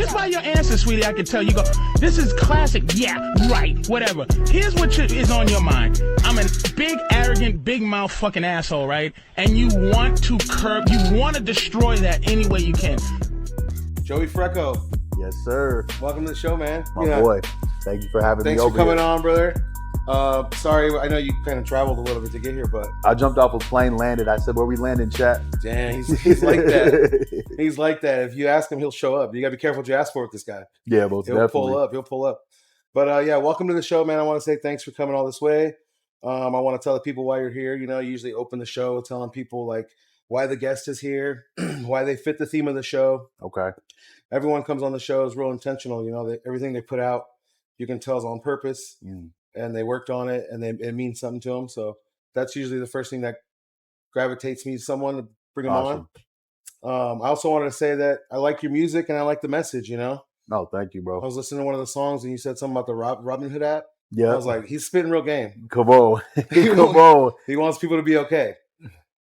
just by your answer, sweetie, I can tell you go, this is classic. Yeah, right, whatever. Here's what is on your mind. I'm a big, arrogant, big mouth fucking asshole, right? And you want to destroy that any way you can. Joey Freco. Yes, sir. Welcome to the show, man. My boy. Thank you for having me over Thanks for coming here. on, brother. Sorry, I know you kind of traveled a little bit to get here, but I jumped off a plane, landed. I said, where we landing, chat? damn, he's like that. He's like that. If you ask him, he'll show up. You got to be careful what you ask for with this guy. Yeah, most He'll definitely. He'll pull up. But yeah, welcome to the show, man. I want to say thanks for coming all this way. I want to tell the people why you're here. You know, you usually open the show telling people like why the guest is here, why they fit the theme of the show. Okay. Everyone comes on the show is real intentional. You know, everything they put out, you can tell is on purpose, and they worked on it, and it means something to them. So that's usually the first thing that gravitates me to someone to bring them Awesome. on. I also wanted to say that I like your music and I like the message. You know, No, thank you, I bro. was listening to one of the songs and you said something about the Robin Hood app. Yeah. I was like, he's spitting real game. Come on. Come on. He wants people to be okay.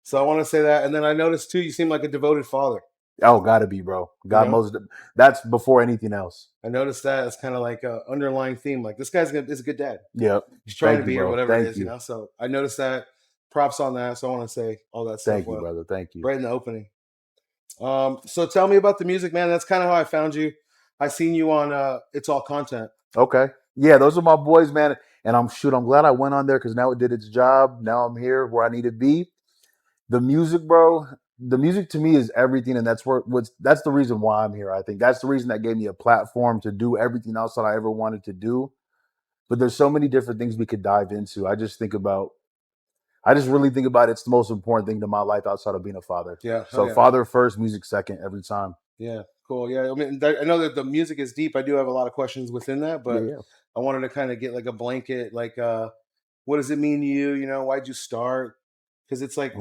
So I want to say that. And then I noticed too, you seem like a devoted father. Oh, gotta be, bro. God, You know? that's before anything else. I noticed that as kind of like an underlying theme. Like this guy's is a good dad. Yep. He's trying Thank to be you, or bro. whatever Thank it is, you. you know. So I noticed that. Props on that. So I want to say all that stuff. Thank you, brother. Thank you. Right in the opening. So tell me about the music, man. That's kind of how I found you. I seen you on It's All Content. Okay. Yeah, those are my boys, man. And I'm glad I went on there because now it did its job. Now I'm here where I need to be. The music, bro. The music to me is everything, and that's the reason why I'm here. I think that's the reason that gave me a platform to do everything else that I ever wanted to do. But there's so many different things we could dive into. I just really think about it's the most important thing to my life outside of being a father. Yeah. So yeah. father first, music second every time. Yeah. Cool. Yeah. I mean, I know that the music is deep. I do have a lot of questions within that, but Yeah. I wanted to kind of get like a blanket, like, what does it mean to you? You know, why'd you start? Because it's like,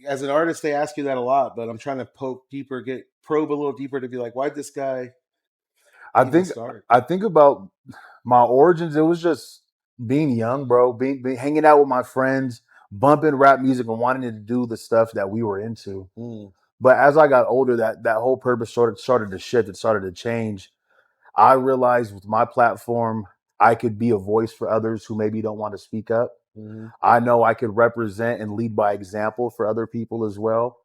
as an artist, they ask you that a lot, but I'm trying to probe a little deeper to be like, why'd this guy start? I think about my origins. It was just being young, bro, being hanging out with my friends, bumping rap music and wanting to do the stuff that we were into. But as I got older, that whole purpose started to shift. It started to change. I realized with my platform, I could be a voice for others who maybe don't want to speak up. I know I could represent and lead by example for other people as well.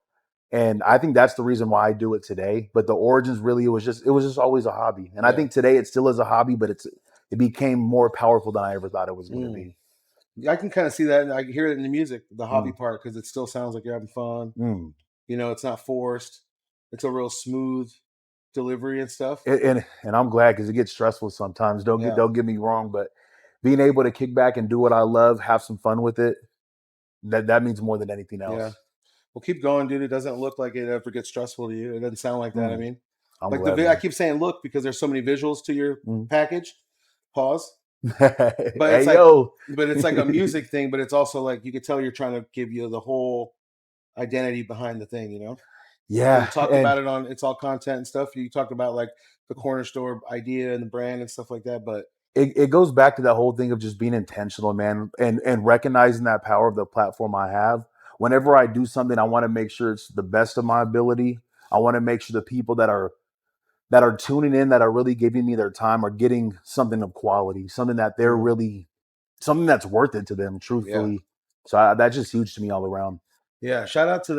And I think that's the reason why I do it today. But the origins really, it was just always a hobby. And I think today it still is a hobby, but it became more powerful than I ever thought it was going to be. I can kind of see that. And I hear it in the music, the hobby part, because it still sounds like you're having fun. You know, it's not forced. It's a real smooth delivery and stuff. And I'm glad because it gets stressful sometimes. Don't get me wrong, but being able to kick back and do what I love, have some fun with it, that means more than anything else. Yeah. Well, keep going, dude. It doesn't look like it ever gets stressful to you. It doesn't sound like that. I mean, I keep saying look because there's so many visuals to your package. Pause. But it's like a music thing, but it's also like you could tell you're trying to give you the whole identity behind the thing, you know? Yeah. You talked about it on It's All Content and stuff. You talked about like the corner store idea and the brand and stuff like that, but it goes back to that whole thing of just being intentional, man, and recognizing that power of the platform I have. Whenever I do something, I want to make sure it's the best of my ability. I want to make sure the people that are tuning in, that are really giving me their time, are getting something of quality, something that they're really, something that's worth it to them, truthfully. Yeah. So that's just huge to me all around. Yeah. Shout out to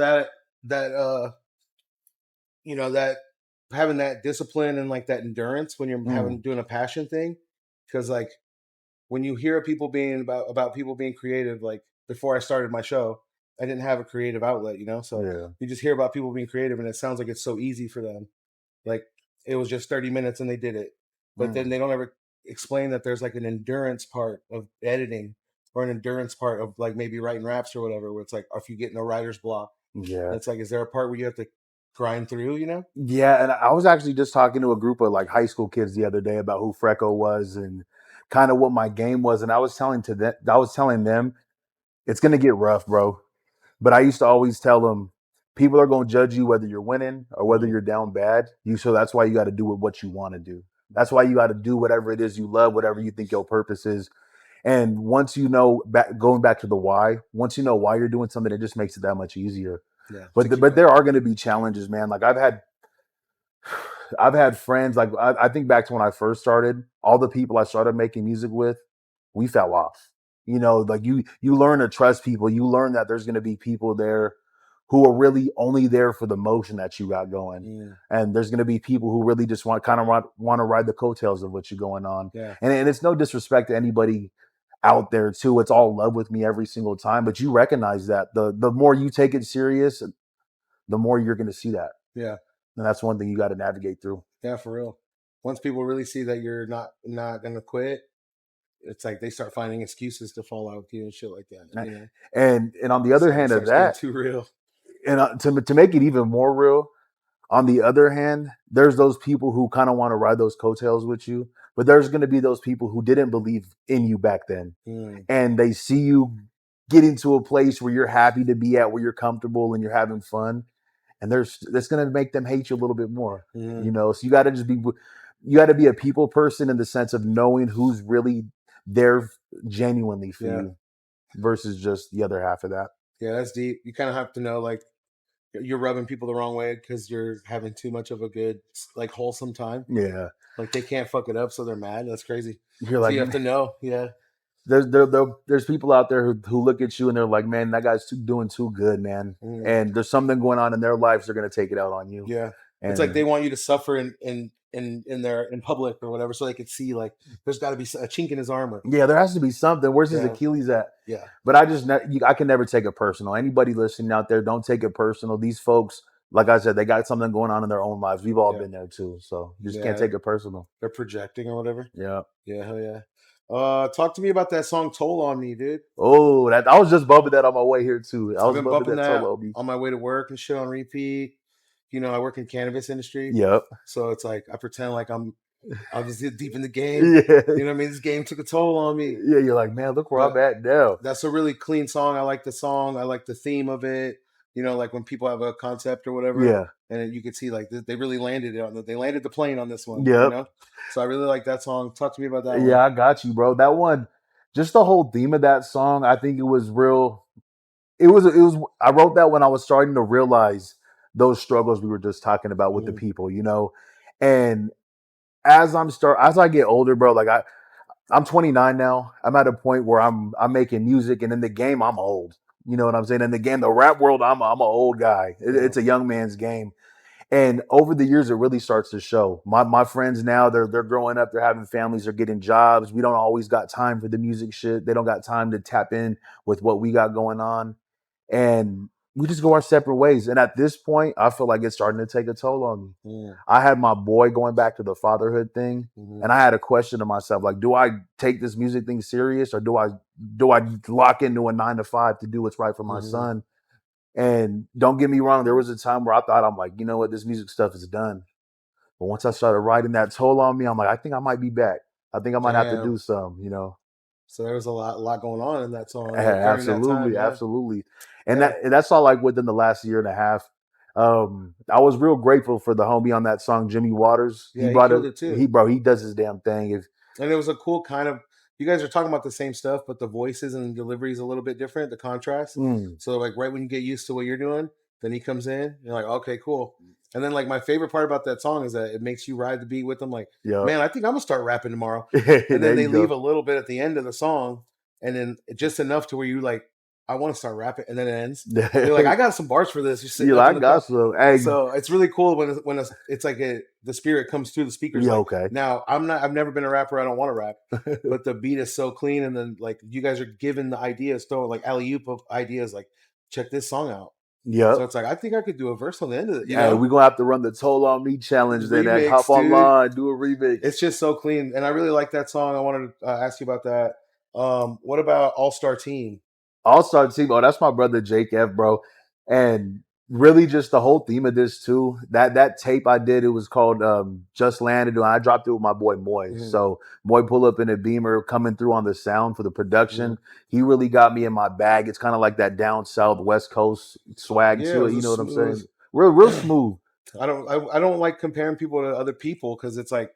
that, you know, that having that discipline and like that endurance when you're doing a passion thing. Because like when you hear people being about people being creative, like before I started my show, I didn't have a creative outlet, you know? So you just hear about people being creative and it sounds like it's so easy for them. Like it was just 30 minutes and they did it. But then they don't ever explain that there's like an endurance part of editing or an endurance part of like maybe writing raps or whatever, where it's like, if you get in a writer's block, it's like, is there a part where you have to grind through, you know? Yeah. And I was actually just talking to a group of like high school kids the other day about who Freco was and kind of what my game was. And I was telling them it's going to get rough, bro. But I used to always tell them, people are going to judge you whether you're winning or whether you're down bad. So that's why you got to do what you want to do. That's why you got to do whatever it is you love, whatever you think your purpose is. And once you know, going back to the why, once you know why you're doing something, it just makes it that much easier. Yeah. But there are going to be challenges, man. Like I've had I've had friends, like I think back to when I first started, all the people I started making music with, we fell off. You know, like you learn to trust people. You learn that there's going to be people there who are really only there for the motion that you got going. Mm. And there's going to be people who really just want to ride the coattails of what you're going on. Yeah. And it's no disrespect to anybody out there too. It's all love with me every single time. But you recognize that the more you take it serious, the more you're going to see that. Yeah. And that's one thing you got to navigate through. Yeah, for real. Once people really see that you're not going to quit, it's like they start finding excuses to fall out with you and shit like that. You know? And on the other hand of that, too real. And to make it even more real, on the other hand, there's those people who kind of want to ride those coattails with you, but there's going to be those people who didn't believe in you back then. And they see you getting to a place where you're happy to be at, where you're comfortable and you're having fun. And that's going to make them hate you a little bit more, you know? So you got to be a people person in the sense of knowing who's really there genuinely for you versus just the other half of that. Yeah, that's deep. You kind of have to know, like, you're rubbing people the wrong way because you're having too much of a good, like, wholesome time. Yeah. Like, they can't fuck it up, so they're mad. That's crazy. You're like, so you have to know. Yeah. There's people out there who look at you and they're like, man, that guy's doing too good, man. And there's something going on in their lives. They're going to take it out on you. Yeah. And it's like they want you to suffer in public or whatever, so they could see, like, there's got to be a chink in his armor. Yeah, there has to be something. Where's his Achilles at? Yeah. But I can never take it personal. Anybody listening out there, don't take it personal. These folks, like I said, they got something going on in their own lives. We've all been there too, so you just can't take it personal. They're projecting or whatever. Yeah. Yeah, hell yeah. Talk to me about that song "Toll on Me," dude. Oh, I was just bumping that on my way here too. I've been bumping that on my way to work and shit on repeat. You know, I work in cannabis industry. Yep. So it's like I pretend like I'm just deep in the game. Yeah. You know what I mean? This game took a toll on me. Yeah, you're like, man, look where I'm at now. That's a really clean song. I like the song. I like the theme of it. You know, like when people have a concept or whatever. Yeah. And you could see like they really landed it. They landed the plane on this one. Yep. You know? So I really like that song. Talk to me about that one. Yeah, I got you, bro. That one, just the whole theme of that song, I think it was real. It was. I wrote that when I was starting to realize those struggles we were just talking about with the people, you know. And as I get older, bro, like I'm 29 now. I'm at a point where I'm making music, and in the game, I'm old. You know what I'm saying? In the game, the rap world, I'm an old guy. It's a young man's game. And over the years, it really starts to show. My friends now, they're growing up, they're having families, they're getting jobs. We don't always got time for the music shit. They don't got time to tap in with what we got going on. And we just go our separate ways. And at this point, I feel like it's starting to take a toll on me. I had my boy going back to the fatherhood thing. And I had a question to myself, like, do I take this music thing serious, or do I lock into a 9-to-5 to do what's right for my son? And don't get me wrong, there was a time where I thought, I'm like, you know what, this music stuff is done. But once I started writing that toll on me, I'm like, I think I might be back. I think I might have to do some, you know. So there was a lot going on in that song. Absolutely, absolutely. And that's all like within the last year and a half. I was real grateful for the homie on that song, Jimmy Waters. Yeah, he killed it too. He does his damn thing. And it was a cool kind of, you guys are talking about the same stuff, but the voices and delivery is a little bit different, the contrast. So like right when you get used to what you're doing, then he comes in, you're like, okay, cool. And then like my favorite part about that song is that it makes you ride the beat with them. Like, man, I think I'm gonna start rapping tomorrow. And then they leave a little bit at the end of the song, and then just enough to where you like, I want to start rapping, and then it ends. You're like, I got some bars for this. You're like, I got some. Hey. So it's really cool when it's like the spirit comes through the speakers. Yeah, like, okay. Now I've never been a rapper. I don't want to rap, but the beat is so clean, and then like you guys are giving the ideas, throwing like alley-oop of ideas, like check this song out. Yeah. So it's like I think I could do a verse on the end of it. You know? We're gonna have to run the Toll on Me challenge then and hop online, do a remix. It's just so clean, and I really like that song. I wanted to ask you about that. What about All-Star Team? All-Star Team, that's my brother Jake F, bro. And really just the whole theme of this too. That tape I did, it was called Just Landed, and I dropped it with my boy Moy. So Moy pull up in a Beamer coming through on the sound for the production. He really got me in my bag. It's kind of like that down south West Coast swag to it. You know what I'm saying? Real smooth. I don't like comparing people to other people because it's like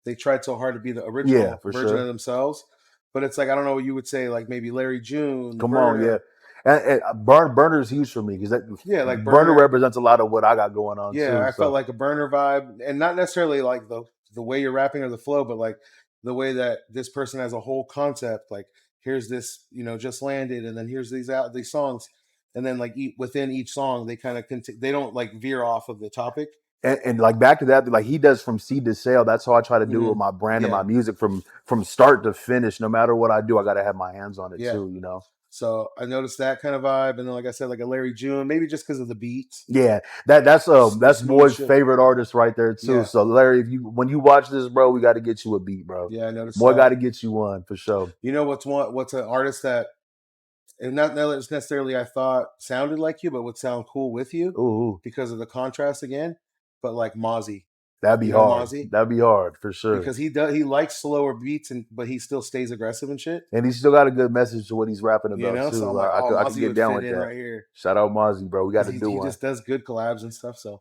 they tried so hard to be the original version of themselves. But it's like, I don't know what you would say, like maybe Larry June. Come on, yeah. And Burner is huge for me because like Burner represents a lot of what I got going on too. I felt like a Burner vibe, and not necessarily like the way you're rapping or the flow, but like the way that this person has a whole concept. Like here's this, just landed, and then here's these songs, and then like within each song they kind of they don't like veer off of the topic. And like back to that, like he does from seed to sale. That's how I try to do with my brand and my music from start to finish. No matter what I do, I got to have my hands on it too. So I noticed that kind of vibe, and then like I said, like a Larry June, maybe just because of the beats. Yeah, that's Boy's favorite artist right there too. Yeah. So Larry, when you watch this, bro, we got to get you a beat, bro. Yeah, I noticed. Boy, got to get you one for sure. You know what's an artist that, and not necessarily I thought sounded like you, but would sound cool with you, because of the contrast again. But like Mozzie. That'd be hard. That'd be hard for sure. Because he likes slower beats, but he still stays aggressive and shit. And he's still got a good message to what he's rapping about too. So I'm like, I could get down with that. Right here. Shout out Mozzie, bro. We got to do one. He just does good collabs and stuff. So,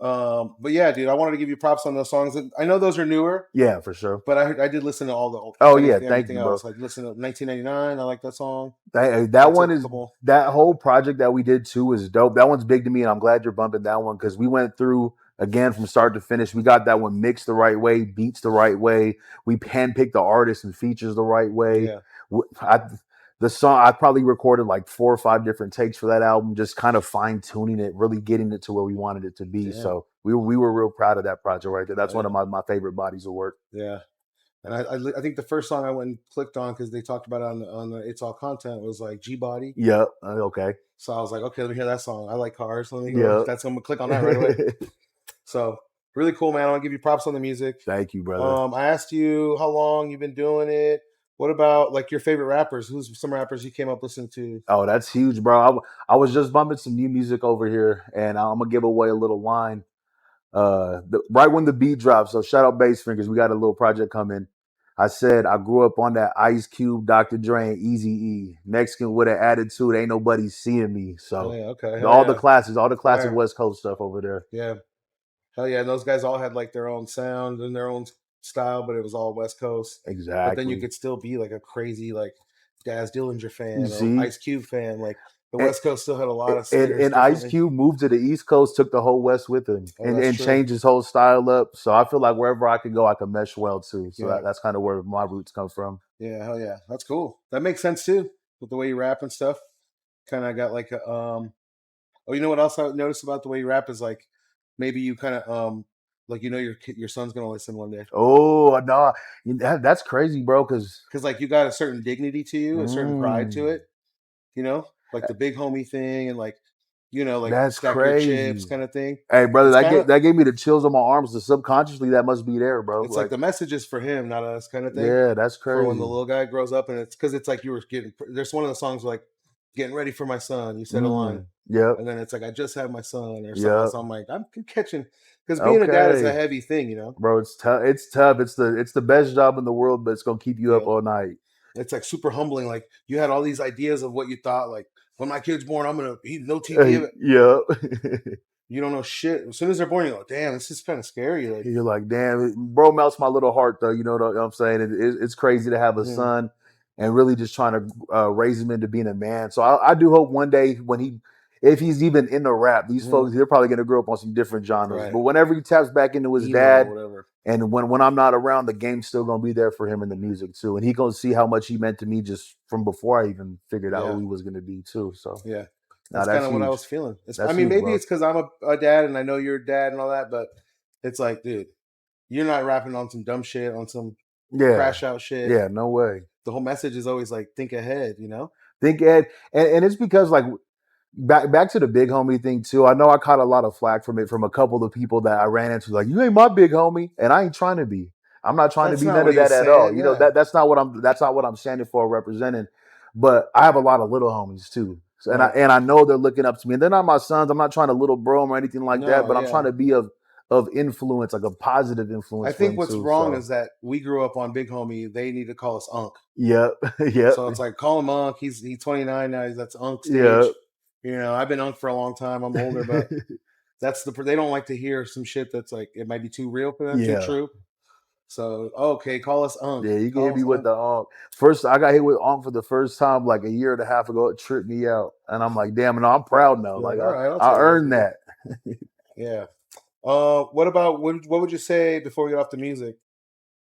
but yeah, dude, I wanted to give you props on those songs. I know those are newer. Yeah, for sure. But I did listen to all the old. Oh yeah, thank you, bro. Like listen to 1999. I like that song. That one is that whole project that we did too is dope. That one's big to me, and I'm glad you're bumping that one because we went through. Again, from start to finish, we got that one mixed the right way, beats the right way. We handpicked the artists and features the right way. Yeah. The song, I probably recorded like 4 or 5 different takes for that album, just kind of fine tuning it, really getting it to where we wanted it to be. Yeah. So we were real proud of that project right there. That's one of my favorite bodies of work. Yeah. And I think the first song I went and clicked on because they talked about it on the It's All Content was like G Body. Yep. Okay. So I was like, okay, let me hear that song. I like cars. Let me go. That's I'm gonna click on that right away. So really cool, man. I want to give you props on the music. Thank you, brother. I asked you how long you've been doing it. What about like your favorite rappers? Who's some rappers you came up listening to? Oh, that's huge, bro. I was just bumping some new music over here, and I'm gonna give away a little line. Right when the beat drops. So shout out Bass Fingers. We got a little project coming. I said I grew up on that Ice Cube, Dr. Dre, and Eazy-E. Mexican with an attitude. Ain't nobody seeing me. So all the classic West Coast stuff over there. Yeah. Hell yeah, and those guys all had like their own sound and their own style, but it was all West Coast. Exactly. But then you could still be like a crazy like Daz Dillinger fan or Ice Cube fan. Like the West Coast still had a lot of and Ice Cube moved to the East Coast, took the whole West with him, and changed his whole style up. So I feel like wherever I could go, I could mesh well too. So that's kind of where my roots come from. Yeah, hell yeah, that's cool. That makes sense too with the way you rap and stuff. Kind of got like a Oh, you know what else I noticed about the way you rap is like. Maybe you kind of like your son's gonna listen one day. Oh no, that's crazy, bro. Because like you got a certain dignity to you, a certain pride to it. Like the big homie thing, and like like that's stack crazy. Your chips kind of thing. Hey, brother, that gave me the chills on my arms. So subconsciously, that must be there, bro. It's like the message is for him, not us, kind of thing. Yeah, that's crazy. For when the little guy grows up, and it's because it's like you were getting. There's one of the songs like getting ready for my son. You said a line. Yeah. And then it's like, I just had my son or something. Yep. So I'm like, I'm catching, because being a dad is a heavy thing, Bro, it's tough. It's tough. It's the best job in the world, but it's going to keep you up all night. It's like super humbling. Like you had all these ideas of what you thought, like when my kid's born, I'm going to eat no TV. Yeah. You don't know shit. As soon as they're born, you go, damn, this is kind of scary. Like, you're like, damn, bro, melts my little heart though. You know what I'm saying? It's crazy to have a son and really just trying to raise him into being a man. So I do hope one day if he's even in the rap, these folks, they're probably going to grow up on some different genres. Right. But whenever he taps back into his dad, and when I'm not around, the game's still going to be there for him in the music too. And he's going to see how much he meant to me just from before I even figured out who he was going to be too. So yeah, that's kind of what I was feeling. Maybe it's because I'm a dad and I know you're a dad and all that, but it's like, dude, you're not rapping on some dumb shit, on some crash out shit. Yeah, no way. The whole message is always like, think ahead, Think ahead. And it's because like, Back to the big homie thing too. I know I caught a lot of flack from a couple of people that I ran into. Like, you ain't my big homie, and I ain't trying to be. I'm not trying to be none of that at all. You know, that's not what I'm standing for or representing. But I have a lot of little homies too, and I know they're looking up to me. And they're not my sons. I'm not trying to little bro them or anything like that. But I'm trying to be of influence, like a positive influence. I think what's wrong is that we grew up on big homie. They need to call us Unc. Yep. Yep. So it's like, call him Unc. He's 29 now. That's Unc stage. Yep. I've been Unc for a long time. I'm older, but they don't like to hear some shit that's like, it might be too real for them, too true. So okay, call us Unk. Yeah, you can Call hit me us with Unk. the First, I got hit with for the first time like a year and a half ago. It tripped me out, and I'm like, damn. And I'm proud now. You're Like like, all right, I'll I take it. earned that. Yeah. What about what would you say before we get off the music?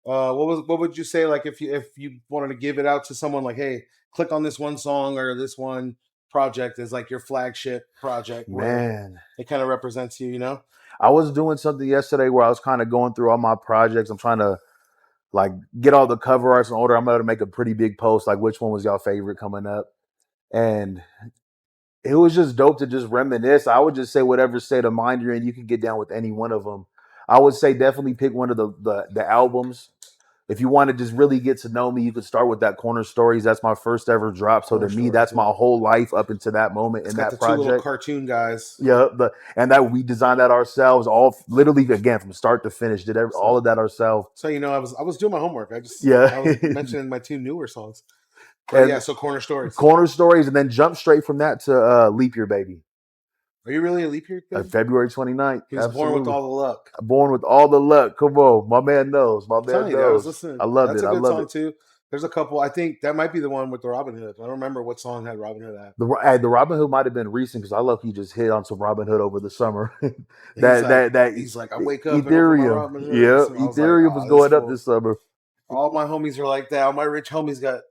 What would you say like if you wanted to give it out to someone like, hey, click on this one song or this one project is like your flagship project where Man, it kind of represents you, you know? I was doing something yesterday where I was kind of going through all my projects. I'm trying to like get all the cover arts in order. I'm going to make a pretty big post like which one was y'all favorite coming up, and it was just dope to just reminisce. I would just say whatever state of mind you're in, you can get down with any one of them. I would say definitely pick one of the albums. If you want to just really get to know me, you could start with that Corner Stories. That's my first ever drop. So Corner to me, Stories, that's yeah. my whole life up into that moment It's in got that the two little project. cartoon guys. Yeah, and that we designed that ourselves, all literally again from start to finish. Did all of that ourselves. So you know, I was doing my homework. I Yeah, was mentioning my two newer songs. But and yeah, so Corner Stories. Corner Stories, and then jump straight from that to Leap Year Baby. Are you really a leap year kid? February 29th. He was born with all the luck. Born with all the luck. Come on, my man knows. My man I was knows. listening. I love That's it. a I good love song it. too. There's a couple. I think that might be the one with the Robin Hood. I don't remember what song had Robin Hood at. The Robin Hood might have been recent because I love he just hit on some Robin Hood over the summer. He's like, I wake up and open my Ethereum. Robin Hood. Yeah, I was like, Ethereum was going up this summer. All my homies are like that. All my rich homies got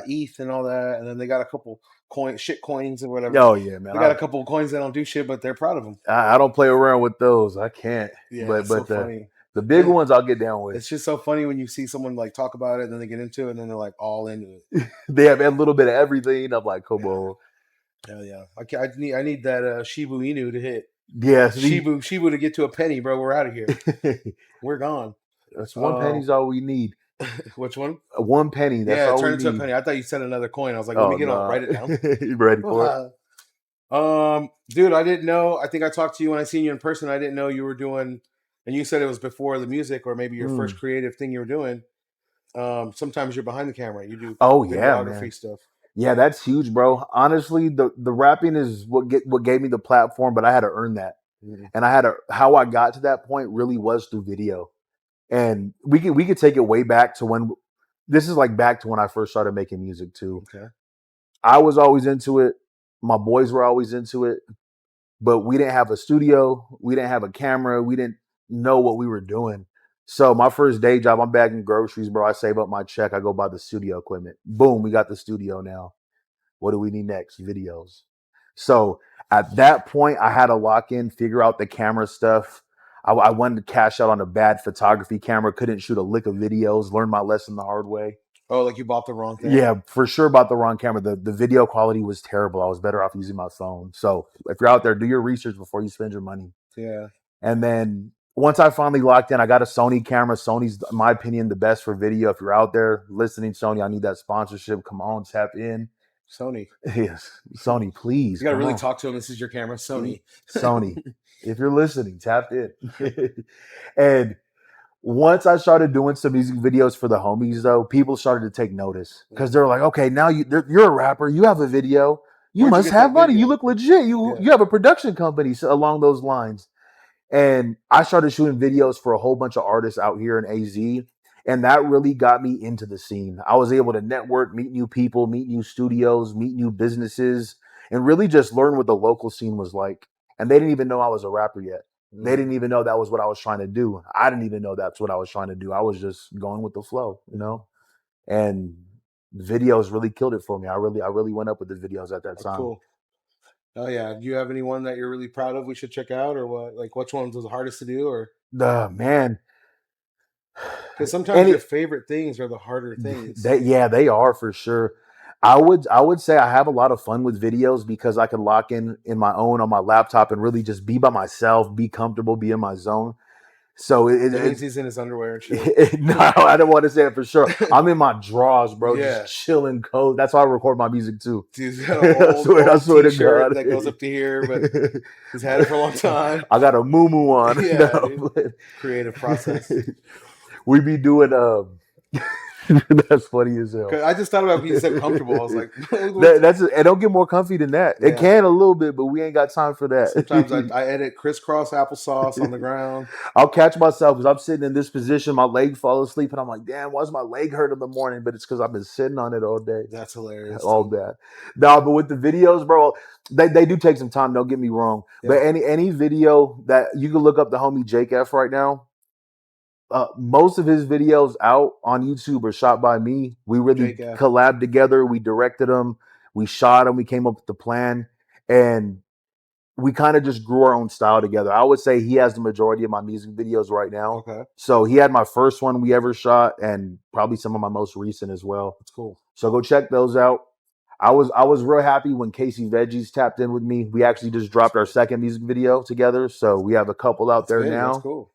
ETH and all that, and then they got a couple coins or whatever. Oh yeah, man. They got a couple coins that don't do shit, but they're proud of them. I don't play around with those. I can't. Yeah, but it's so funny. The big ones I'll get down with. It's just so funny when you see someone like talk about it, and then they get into it, and then they're like all into it. They have a little bit of everything. I'm like, come on. Hell yeah! I need that Shibu Inu to hit. Yeah, Shibu to get to a penny, bro. We're out of here. We're gone. That's one penny's all we need. Which one? 1 penny. That's all turn we into need. a penny. I thought you said another coin. I was like, let me get on, write it down. You ready for it? Dude, I didn't know. I think I talked to you when I seen you in person. I didn't know you were doing, and you said it was before the music or maybe your first creative thing you were doing. Sometimes you're behind the camera. You do videography stuff. Yeah, that's huge, bro. Honestly, the rapping is what gave me the platform, but I had to earn that. Mm-hmm. And how I got to that point really was through video. And we could take it way back to when this is like back to when I first started making music too. Okay. I was always into it. My boys were always into it, but we didn't have a studio. We didn't have a camera. We didn't know what we were doing. So my first day job, I'm bagging groceries, bro. I save up my check. I go buy the studio equipment. Boom, we got the studio now. What do we need next? Videos. So at that point, I had to lock in, figure out the camera stuff. I wanted to cash out on a bad photography camera. Couldn't shoot a lick of videos. Learned my lesson the hard way. Oh, like you bought the wrong thing? Yeah, for sure bought the wrong camera. The video quality was terrible. I was better off using my phone. So if you're out there, do your research before you spend your money. Yeah. And then once I finally locked in, I got a Sony camera. Sony's, in my opinion, the best for video. If you're out there listening, Sony, I need that sponsorship. Come on, tap in. Sony. Yes. Sony, please. You got to really talk to him. This is your camera. Sony. Sony. If you're listening, tap in. And once I started doing some music videos for the homies, though, people started to take notice because they're like, okay, now you're a rapper. You have a video. You must have money. You look legit. You have a production company along those lines. And I started shooting videos for a whole bunch of artists out here in AZ. And that really got me into the scene. I was able to network, meet new people, meet new studios, meet new businesses, and really just learn what the local scene was like. And they didn't even know I was a rapper yet. They didn't even know that was what I was trying to do. I didn't even know that's what I was trying to do. I was just going with the flow, you know? And videos really killed it for me. I really went up with the videos at that time. Cool. Oh yeah. Do you have anyone that you're really proud of we should check out, or what? Like which ones was the hardest to do, or man? Because sometimes your favorite things are the harder things. They are for sure. I would say I have a lot of fun with videos because I can lock in my own on my laptop and really just be by myself, be comfortable, be in my zone. So that means he's in his underwear and shit. No, I don't want to say it for sure. I'm in my drawers, bro, just chilling cold. That's why I record my music too. Dude's got an old I swear to God that goes up to here, but he's had it for a long time. I got a moo on. Yeah, creative process. We be doing That's funny as hell. 'Cause I just thought about when you said comfortable. I was like, That's it. It don't get more comfy than that. Yeah. It can a little bit, but we ain't got time for that. sometimes I edit crisscross applesauce on the ground. I'll catch myself because I'm sitting in this position, my leg fall asleep, and I'm like, damn, why's my leg hurt in the morning? But it's because I've been sitting on it all day. That's hilarious. All that. No, but with the videos, bro, they do take some time, don't get me wrong. Yeah. But any video that you can look up the homie Jake F right now, most of his videos out on YouTube are shot by me. We really collabed together. We directed them. We shot them. We came up with the plan. And we kind of just grew our own style together. I would say he has the majority of my music videos right now. Okay. So he had my first one we ever shot and probably some of my most recent as well. That's cool. So go check those out. I was real happy when Casey Veggies tapped in with me. We actually just dropped our second music video together. So we have a couple out there now. That's cool.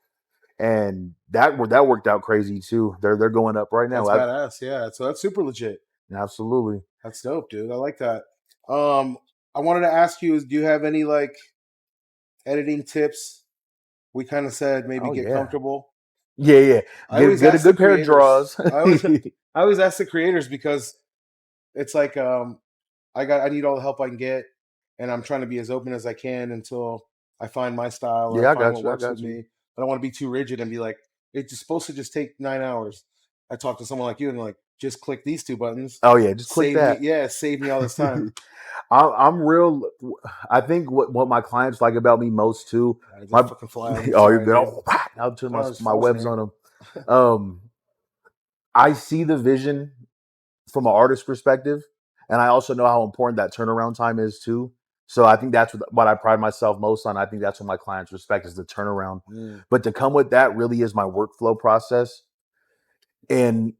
And that worked out crazy too. They're going up right now. That's badass. Yeah. So that's super legit. Absolutely. That's dope, dude. I like that. I wanted to ask you, do you have any like editing tips? We kind of said maybe get comfortable. Yeah. Get a good pair of draws. I always ask the creators because it's like I need all the help I can get, and I'm trying to be as open as I can until I find my style. Yeah, I find got what works you. with me. I don't want to be too rigid and be like, it's supposed to just take 9 hours. I talk to someone like you and like, just click these 2 buttons. Oh yeah, just click that. Save me all this time. I'm real. I think what my clients like about me most too. My fucking fly. You're good. I'll turn my webs on them. I see the vision from an artist perspective, and I also know how important that turnaround time is too. So I think that's what I pride myself most on. I think that's what my clients respect is the turnaround. But to come with that really is my workflow process. And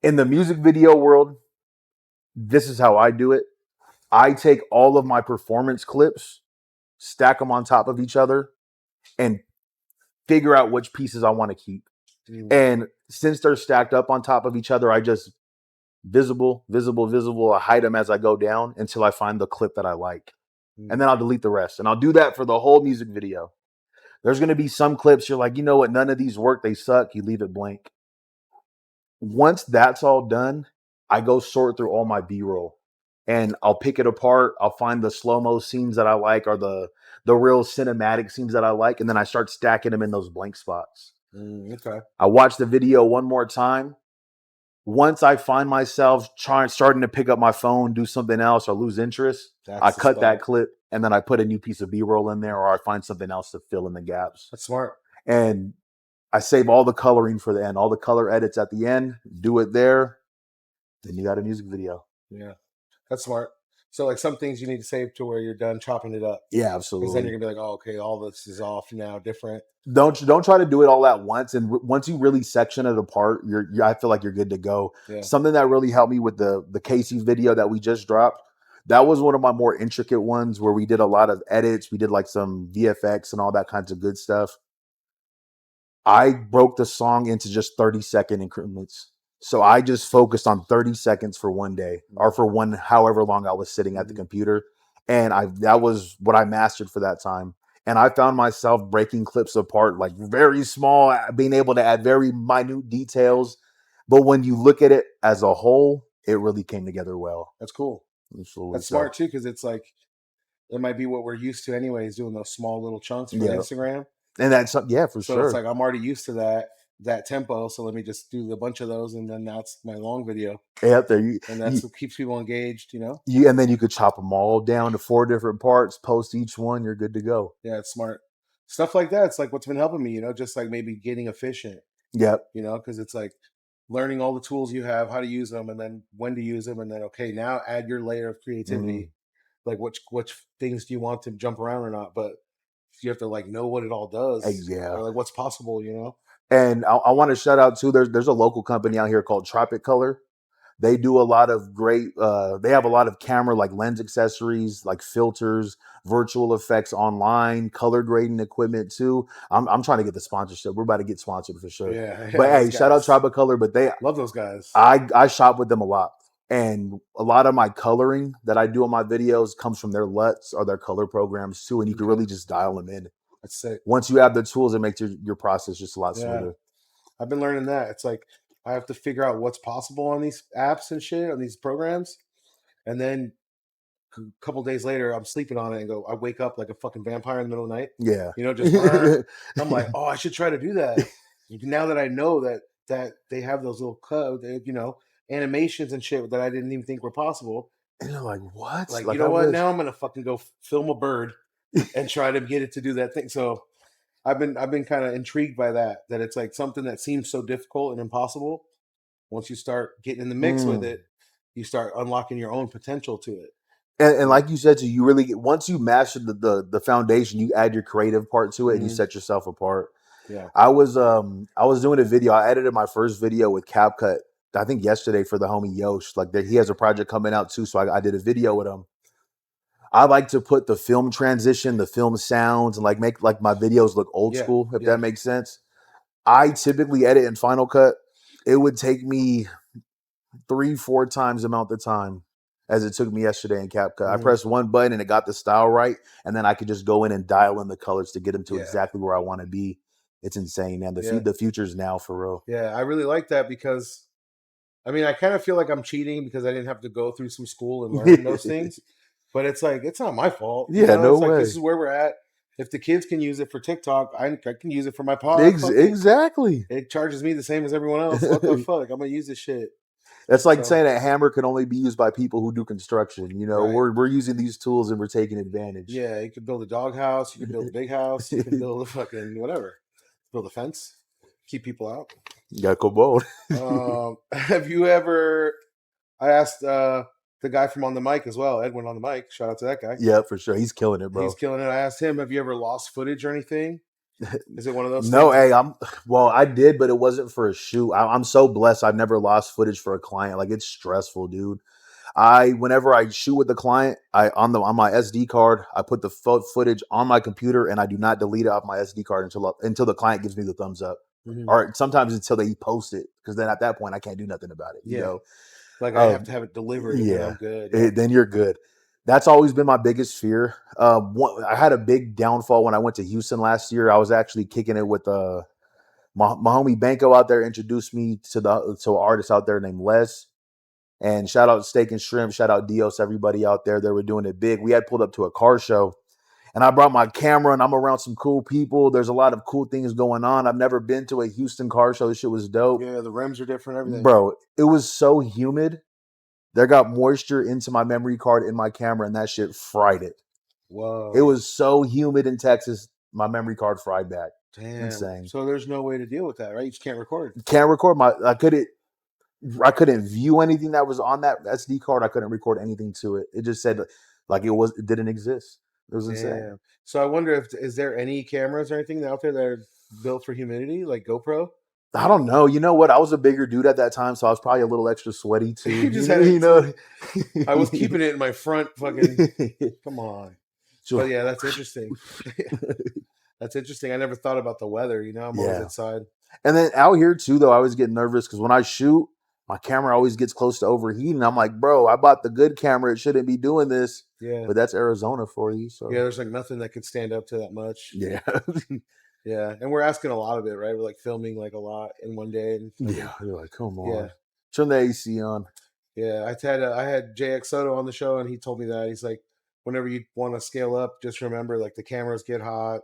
in the music video world, this is how I do it. I take all of my performance clips, stack them on top of each other, and figure out which pieces I want to keep. And since they're stacked up on top of each other, I just visible. I hide them as I go down until I find the clip that I like. And then I'll delete the rest. And I'll do that for the whole music video. There's going to be some clips you're like, you know what? None of these work. They suck. You leave it blank. Once that's all done, I go sort through all my B-roll. And I'll pick it apart. I'll find the slow-mo scenes that I like or the real cinematic scenes that I like. And then I start stacking them in those blank spots. Okay. I watch the video one more time. Once I find myself starting to pick up my phone, do something else, or lose interest, I cut that clip and then I put a new piece of B-roll in there, or I find something else to fill in the gaps. That's smart. And I save all the coloring for the end, all the color edits at the end, do it there. Then you got a music video. Yeah, that's smart. So like some things you need to save to where you're done chopping it up. Yeah, absolutely. Because then you're gonna be like, oh, okay, all this is off now, different. Don't try to do it all at once. And once you really section it apart, I feel like you're good to go. Yeah. Something that really helped me with the Casey video that we just dropped. That was one of my more intricate ones where we did a lot of edits. We did like some VFX and all that kinds of good stuff. I broke the song into just 30-second increments. So I just focused on 30 seconds for one day or for however long I was sitting at the computer. And that was what I mastered for that time. And I found myself breaking clips apart, like very small, being able to add very minute details. But when you look at it as a whole, it really came together well. That's cool. Absolutely. That's smart too, because it's like, it might be what we're used to anyways, doing those small little chunks for Instagram. And that's, for sure. So it's like, I'm already used to that tempo. So let me just do a bunch of those. And then that's my long video. Yeah, and that's what keeps people engaged, you know? And then you could chop them all down to 4 different parts, post each one. You're good to go. Yeah, it's smart. Stuff like that. It's like what's been helping me, you know, just like maybe getting efficient. Yep. You know, because it's like learning all the tools you have, how to use them, and then when to use them. And then, okay, now add your layer of creativity. Like which things do you want to jump around or not? But you have to like know what it all does. Yeah. Or like what's possible, you know? And I want to shout out too, there's a local company out here called Tropic Color. They do a lot of great, they have a lot of camera, like lens accessories, like filters, virtual effects online, color grading equipment too. I'm trying to get the sponsorship. We're about to get sponsored for sure. Yeah. But hey, shout out Tropic Color, but love those guys. I shop with them a lot. And a lot of my coloring that I do on my videos comes from their LUTs or their color programs too. And you can really just dial them in. That's sick. Once you have the tools, it makes your process just a lot smoother. I've been learning that. It's like I have to figure out what's possible on these apps and shit, on these programs. And then a couple days later, I'm sleeping on it and I wake up like a fucking vampire in the middle of the night. Yeah. You know, just burn. I'm like, oh, I should try to do that. Now that I know that they have those little animations and shit that I didn't even think were possible. And you're like, what? Like you know what? Now I'm gonna fucking go film a bird and try to get it to do that thing. So I've been kind of intrigued by that it's like something that seems so difficult and impossible. Once you start getting in the mix with it, you start unlocking your own potential to it. And like you said, you really once you master the foundation, you add your creative part to it, and you set yourself apart. Yeah, I was doing a video. I edited my first video with CapCut, I think yesterday, for the homie Yosh. Like he has a project coming out too, so I did a video with him. I like to put the film transition, the film sounds, and like make like my videos look old school, if that makes sense. I typically edit in Final Cut. It would take me 3-4 times the amount of time as it took me yesterday in CapCut. I pressed one button and it got the style right, and then I could just go in and dial in the colors to get them to exactly where I want to be. It's insane, man. The future's now, for real. Yeah, I really like that because, I mean, I kind of feel like I'm cheating because I didn't have to go through some school and learn those things. But it's like, it's not my fault. Yeah, no way. Like, this is where we're at. If the kids can use it for TikTok, I can use it for my pod. Exactly. It charges me the same as everyone else. What the fuck? I'm going to use this shit. That's like saying a hammer can only be used by people who do construction. You know, Right. we're using these tools and we're taking advantage. Yeah, you could build a dog house. You can build a big house. You can build a fucking whatever. Build a fence. Keep people out. You got to go bold. Have you ever... I asked the guy from On the Mic as well, Edwin On the Mic. Shout out to that guy. Yeah, for sure. He's killing it, bro. He's killing it. I asked him, have you ever lost footage or anything? Is it one of those No, things? hey, I did, but it wasn't for a shoot. I'm so blessed. I've never lost footage for a client. Like, it's stressful, dude. Whenever I shoot with the client, on my SD card, I put the footage on my computer and I do not delete it off my SD card until the client gives me the thumbs up, or sometimes until they post it, because then at that point I can't do nothing about it. You know? Like I have to have it delivered. And then I'm good. Then you're good. That's always been my biggest fear. I had a big downfall when I went to Houston last year. I was actually kicking it with my homie Banco out there. Introduced me to an artist out there named Les. And shout out Steak and Shrimp. Shout out Dios, everybody out there. They were doing it big. We had pulled up to a car show, and I brought my camera, and I'm around some cool people. There's a lot of cool things going on. I've never been to a Houston car show. This shit was dope. Yeah, the rims are different, everything. Bro, it was so humid. There got moisture into my memory card in my camera, and that shit fried it. Whoa. It was so humid in Texas, my memory card fried back. Damn. Insane. So there's no way to deal with that, right? You just can't record. Can't record. I couldn't view anything that was on that SD card. I couldn't record anything to it. It just said like it didn't exist. It was insane. So I wonder is there any cameras or anything out there that are built for humidity, like GoPro? I don't know. You know what? I was a bigger dude at that time, so I was probably a little extra sweaty too. I was keeping it in my front. Fucking come on. But yeah, that's interesting. That's interesting. I never thought about the weather. You know, I'm always inside. And then out here too, though, I always get nervous because when I shoot, my camera always gets close to overheating. I'm like, bro, I bought the good camera. It shouldn't be doing this. Yeah. But that's Arizona for you. So yeah, there's like nothing that could stand up to that much. Yeah. Yeah. And we're asking a lot of it, right? We're like filming like a lot in one day. And yeah. You're like, come on. Yeah. Turn the AC on. Yeah. I had JX Soto on the show, and he told me that. He's like, whenever you want to scale up, just remember like the cameras get hot,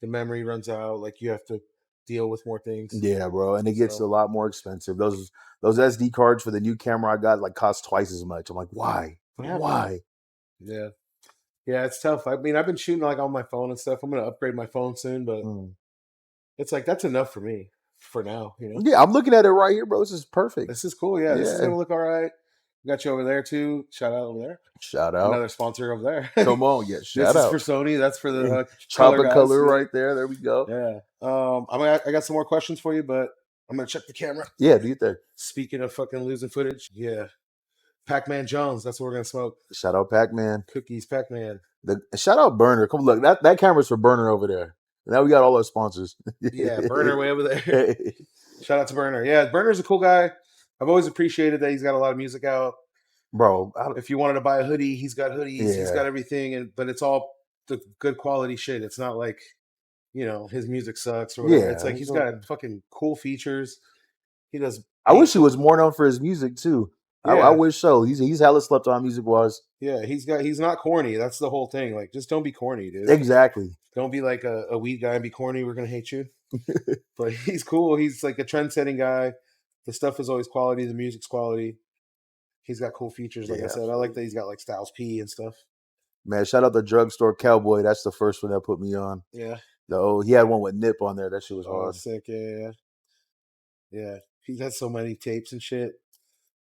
the memory runs out, like you have to deal with more things. Yeah, bro. And it gets a lot more expensive. Those SD cards for the new camera I got like cost twice as much. I'm like, why? Why? Yeah. Yeah, it's tough. I mean, I've been shooting like on my phone and stuff. I'm gonna upgrade my phone soon, but it's like that's enough for me for now, you know? Yeah, I'm looking at it right here, bro. This is perfect. This is cool. Yeah, this is gonna look all right. Got you over there too. Shout out over there. Shout out. Another sponsor over there. Come on, yeah. Shout out. This is for Sony. That's for the color right there. There we go. Yeah. I got some more questions for you, but I'm gonna check the camera. Yeah, do you think? Speaking of fucking losing footage, yeah. Pac-Man Jones. That's what we're gonna smoke. Shout out Pac-Man. Cookies, Pac-Man. Shout out Burner. Come look. That camera's for Burner over there. Now we got all our sponsors. Yeah, Burner way over there. Shout out to Burner. Yeah, Burner's a cool guy. I've always appreciated that he's got a lot of music out. Bro, if you wanted to buy a hoodie, he's got hoodies. Yeah. He's got everything, but it's all the good quality shit. It's not like, you know, his music sucks or whatever. It's like he's got fucking cool features. He does. I wish he was more known for his music too. Yeah. I wish so. He's hella slept on music wise. Yeah, he's not corny. That's the whole thing. Like, just don't be corny, dude. Exactly. Don't be like a weed guy and be corny. We're gonna hate you. But he's cool. He's like a trend-setting guy. The stuff is always quality. The music's quality. He's got cool features. Like I said, I like that he's got like Styles P and stuff. Man, shout out the Drugstore Cowboy. That's the first one that put me on. Yeah. He had one with Nip on there. That shit was hard. Sick. Yeah. He has so many tapes and shit.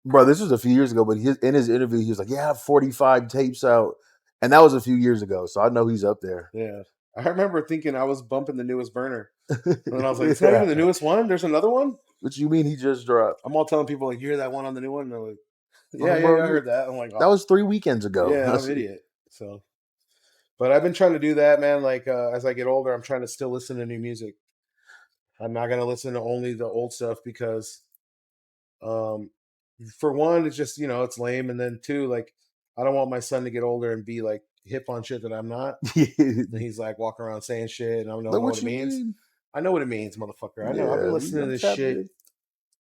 Bro, this was a few years ago, but in his interview, he was like, "Yeah, I have 45 tapes out," and that was a few years ago. So I know he's up there. Yeah, I remember thinking I was bumping the newest burner, and I was like, "It's not even the newest one. There's another one." What you mean he just dropped? I'm all telling people like, "You hear that one on the new one?" And they're like, "Yeah, I heard that." I'm like, "That was 3 weekends ago." Yeah, I'm an idiot. So, but I've been trying to do that, man. Like as I get older, I'm trying to still listen to new music. I'm not gonna listen to only the old stuff because, for one, it's just it's lame, and then two, like I don't want my son to get older and be like hip on shit that I'm not. And he's like walking around saying shit, and I don't know what it means. I know what it means, motherfucker. I know. I've been listening to this shit.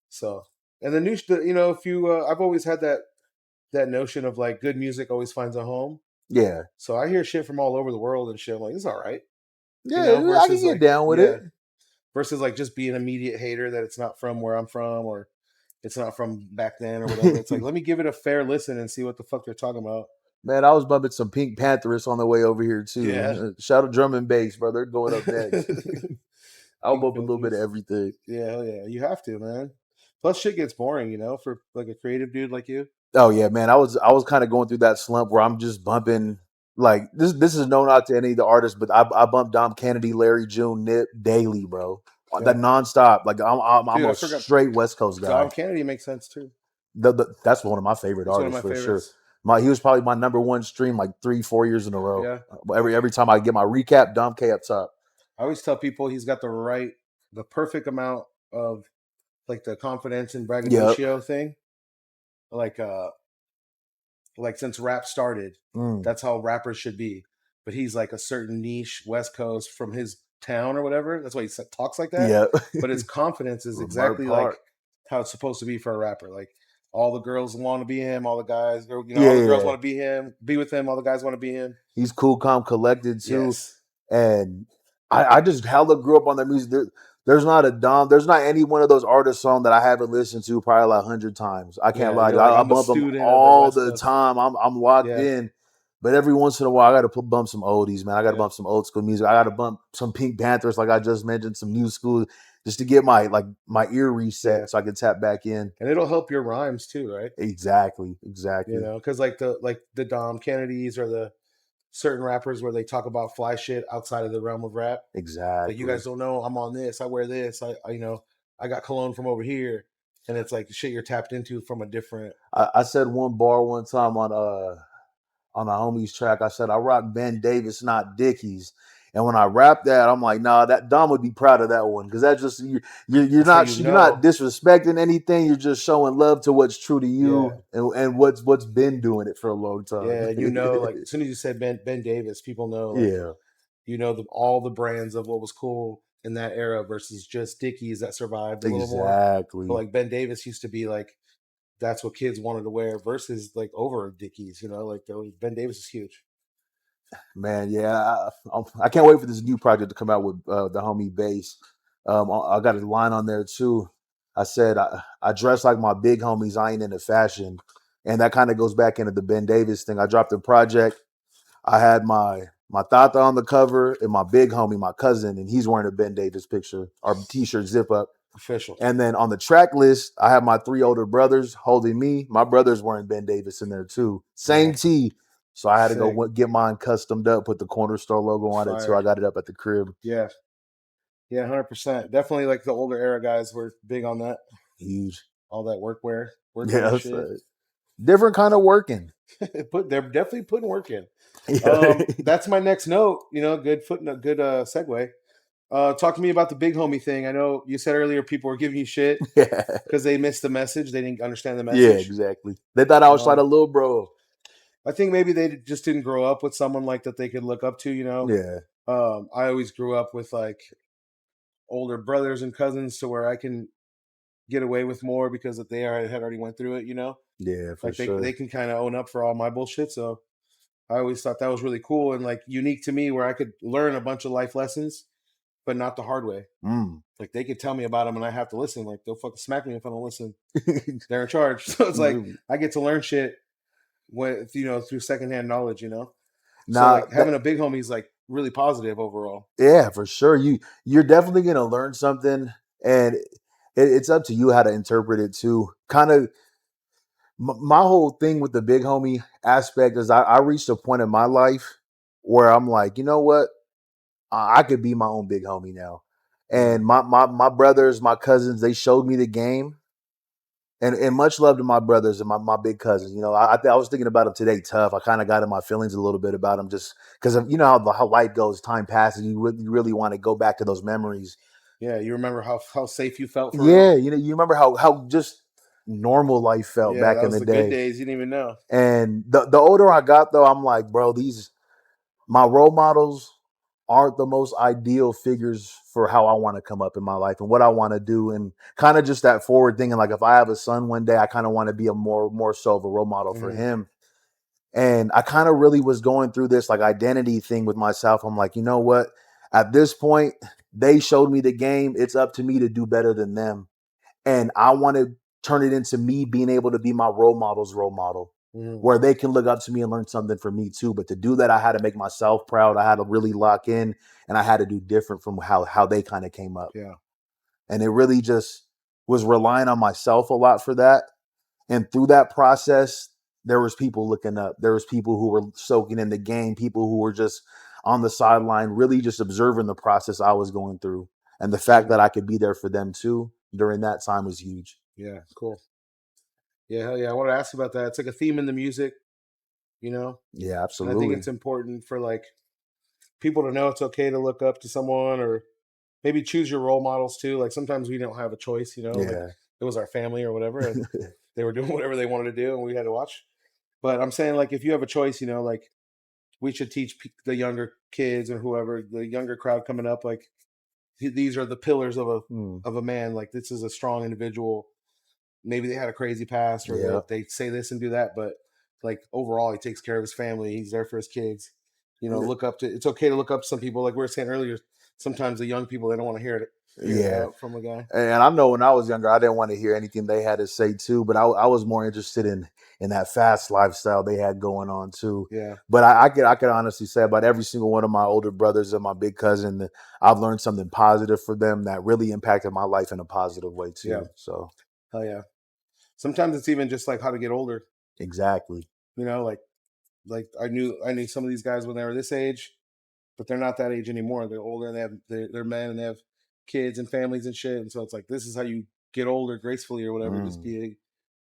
So, and the new, if you, I've always had that notion of like good music always finds a home. Yeah. So I hear shit from all over the world and shit. I'm like, it's all right. Yeah, I can get down with it. Versus like just being an immediate hater that it's not from where I'm from or it's not from back then or whatever. It's like, let me give it a fair listen and see what the fuck they're talking about. Man, I was bumping some Pink Panthers on the way over here too. Yeah. Shout out drum and bass, bro. They're going up next. I'll bump a little bit of everything. Yeah, hell yeah. You have to, man. Plus shit gets boring, for like a creative dude like you. Oh yeah, man. I was kind of going through that slump where I'm just bumping like this is no knock to any of the artists, but I bump Dom Kennedy, Larry June, Nip daily, bro. Yeah. That nonstop. Like I'm a straight West Coast guy. Dom Kennedy makes sense too. That's one of my favorite artists for sure. He was probably my number one stream like 3-4 years in a row. Yeah. Every time I get my recap, Dom K up top. I always tell people he's got the perfect amount of like the confidence and braggadocio thing. Like since rap started, that's how rappers should be. But he's like a certain niche West Coast from his town or whatever. That's why he talks like that. Yeah. But his confidence is exactly like how it's supposed to be for a rapper. Like all the girls want to be him, all the guys, all the girls want to be him, be with him, all the guys want to be him. He's cool, calm, collected too. Yes. And I just hella grew up on that music. There's not any one of those artist songs that I haven't listened to probably like 100 times. I can't lie. I bump them all the time. I'm locked in. But every once in a while, I got to bump some oldies, man. I got to bump some old school music. I got to bump some Pink Panthers, like I just mentioned, some new school, just to get my ear reset so I can tap back in. And it'll help your rhymes too, right? Exactly. Because like the Dom Kennedys or the certain rappers where they talk about fly shit outside of the realm of rap. Exactly. Like you guys don't know, I'm on this, I wear this, I got cologne from over here. And it's like the shit you're tapped into from a different. I said one bar one time on a homie's track. I said I rock Ben Davis, not Dickies. And when I rap that, I'm like, nah, that Dom would be proud of that one because that's just you're not disrespecting anything. You're just showing love to what's true to you and what's been doing it for a long time. Yeah, like as soon as you said Ben Davis, people know. Like, all the brands of what was cool in that era versus just Dickies that survived a little more. Exactly. But like Ben Davis used to be like, that's what kids wanted to wear versus like over Dickies. Like Ben Davis is huge. Man, yeah, I can't wait for this new project to come out with the homie Bass. I got a line on there too. I said I dress like my big homies. I ain't into fashion, and that kind of goes back into the Ben Davis thing. I dropped a project. I had my tata on the cover and my big homie, my cousin, and he's wearing a Ben Davis picture or t-shirt zip up. Official. And then on the track list, I have my 3 older brothers holding me. My brother's wearing Ben Davis in there too. Same tee. So I had to go get mine customed up, put the corner store logo on it. So I got it up at the crib. Yeah. Yeah, 100%. Definitely like the older era guys were big on that. Huge. All that workwear. Shit. Different kind of working. They're definitely putting work in. That's my next note. Good footnote, good segue. Talk to me about the big homie thing. I know you said earlier people were giving you shit because they missed the message. They didn't understand the message. Yeah, exactly. They thought I was like a little bro. I think maybe they just didn't grow up with someone like that they could look up to, Yeah. I always grew up with like older brothers and cousins to where I can get away with more because they had already went through it, you know? Yeah, for Like sure. they can kind of own up for all my bullshit. So I always thought that was really cool and like unique to me, where I could learn a bunch of life lessons, but not the hard way. Like they could tell me about them and I have to listen. Like they'll fucking smack me if I don't listen. They're in charge. So it's like I get to learn shit with, you know, through secondhand knowledge, you know. So Now, like having a big homie is like really positive overall. yeah, for sure. You're definitely gonna learn something, and it's up to you how to interpret it too. Kind of my whole thing with the big homie aspect is I reached a point in my life where I'm like, you know what, I could be my own big homie now. And my brothers, my cousins, they showed me the game. And much love to my brothers and my big cousins. You know, I was thinking about them today. Tough. I kind of got in my feelings a little bit about them just because of, you know, how life goes. Time passes. You really want to go back to those memories. Yeah, you remember how safe you felt for Yeah, real? you know, you remember how just normal life felt Yeah, back that in was the the good day. days. You didn't even know. And the older I got, though, I'm like, bro, my role models aren't the most ideal figures for how I want to come up in my life and what I want to do, and kind of just that forward thinking. Like if I have a son one day, I kind of want to be a more so of a role model for him. And I kind of really was going through this like identity thing with myself. I'm like, you know what? At this point, they showed me the game. It's up to me to do better than them. And I want to turn it into me being able to be my role model's role model, where they can look up to me and learn something from me too. But to do that, I had to make myself proud. I had to really lock in, and I had to do different from how they kind of came up. Yeah. And it really just was relying on myself a lot for that. And through that process, there was people looking up. There was people who were soaking in the game, people who were just on the sideline, really just observing the process I was going through. And the fact that I could be there for them too during that time was huge. Yeah, cool. Yeah, hell yeah. I want to ask about that. It's like a theme in the music, you know? Yeah, And I think absolutely. it's important for like people to know it's okay to look up to someone, or maybe choose your role models too. Like sometimes we don't have a choice, you know, like Yeah. it was our family or whatever, and they were doing whatever they wanted to do and we had to watch. But I'm saying like if you have a choice, you know, like we should teach the younger kids or whoever, the younger crowd coming up, like these are the pillars of a man. Like this is a strong individual. Maybe they had a crazy past, or Yeah. they say this and do that, but like overall, he takes care of his family. He's there for his kids. You know, look up to. It's okay to look up to some people. Like we were saying earlier, sometimes the young people, they don't want to hear it Yeah. out from a guy. And I know when I was younger, I didn't want to hear anything they had to say too, but I was more interested in that fast lifestyle they had going on too. Yeah. But I could honestly say about every single one of my older brothers and my big cousin that I've learned something positive for them that really impacted my life in a positive way too. Yeah. So Hell yeah. Sometimes it's even just like how to get older. exactly. You know, like I knew some of these guys when they were this age, but they're not that age anymore. They're older and they're men and they have kids and families and shit. And so it's like this is how you get older gracefully or whatever. Just be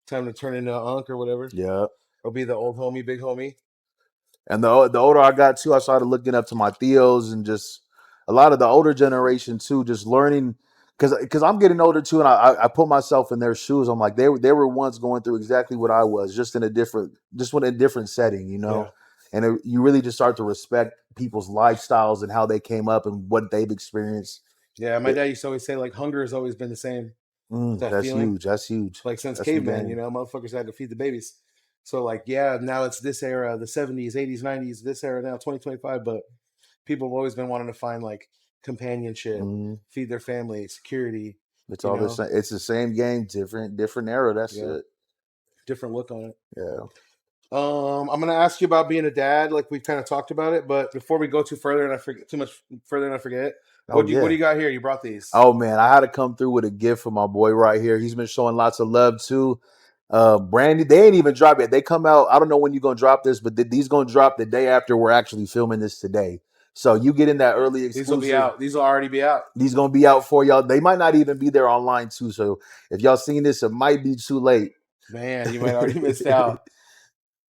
time to turn into an unk or whatever. Yeah. Or be the old homie, big homie. And the older I got too, I started looking up to my Theos and just a lot of the older generation too, just learning because I'm getting older too, and I put myself in their shoes. I'm like they were once going through exactly what I was, just in a different setting, you know. Yeah. And you really just start to respect people's lifestyles and how they came up and what they've experienced. Yeah, my dad used to always say like hunger has always been the same. That That's feeling. huge. That's huge. Like since That's caveman, game. you know, motherfuckers had to feed the babies. So like, yeah, now it's this era, the 70s, 80s, 90s, this era now, 2025. But people have always been wanting to find like companionship, feed their family, security. It's all the same. It's the same game, different era. That's it. Different look on it. Yeah. I'm gonna ask you about being a dad, like we've kind of talked about it, but before we go too further and I forget too much further and I forget, what do you got here? You brought these. Oh man, I had to come through with a gift for my boy right here. He's been showing lots of love too. Brandy, they ain't even dropped yet. They come out. I don't know when you're gonna drop this, but these gonna drop the day after we're actually filming this today. So you get in that early exclusive. These will be out. These will already be out. These gonna be out for y'all. They might not even be there online too. So if y'all seen this, it might be too late. Man, you might already missed out.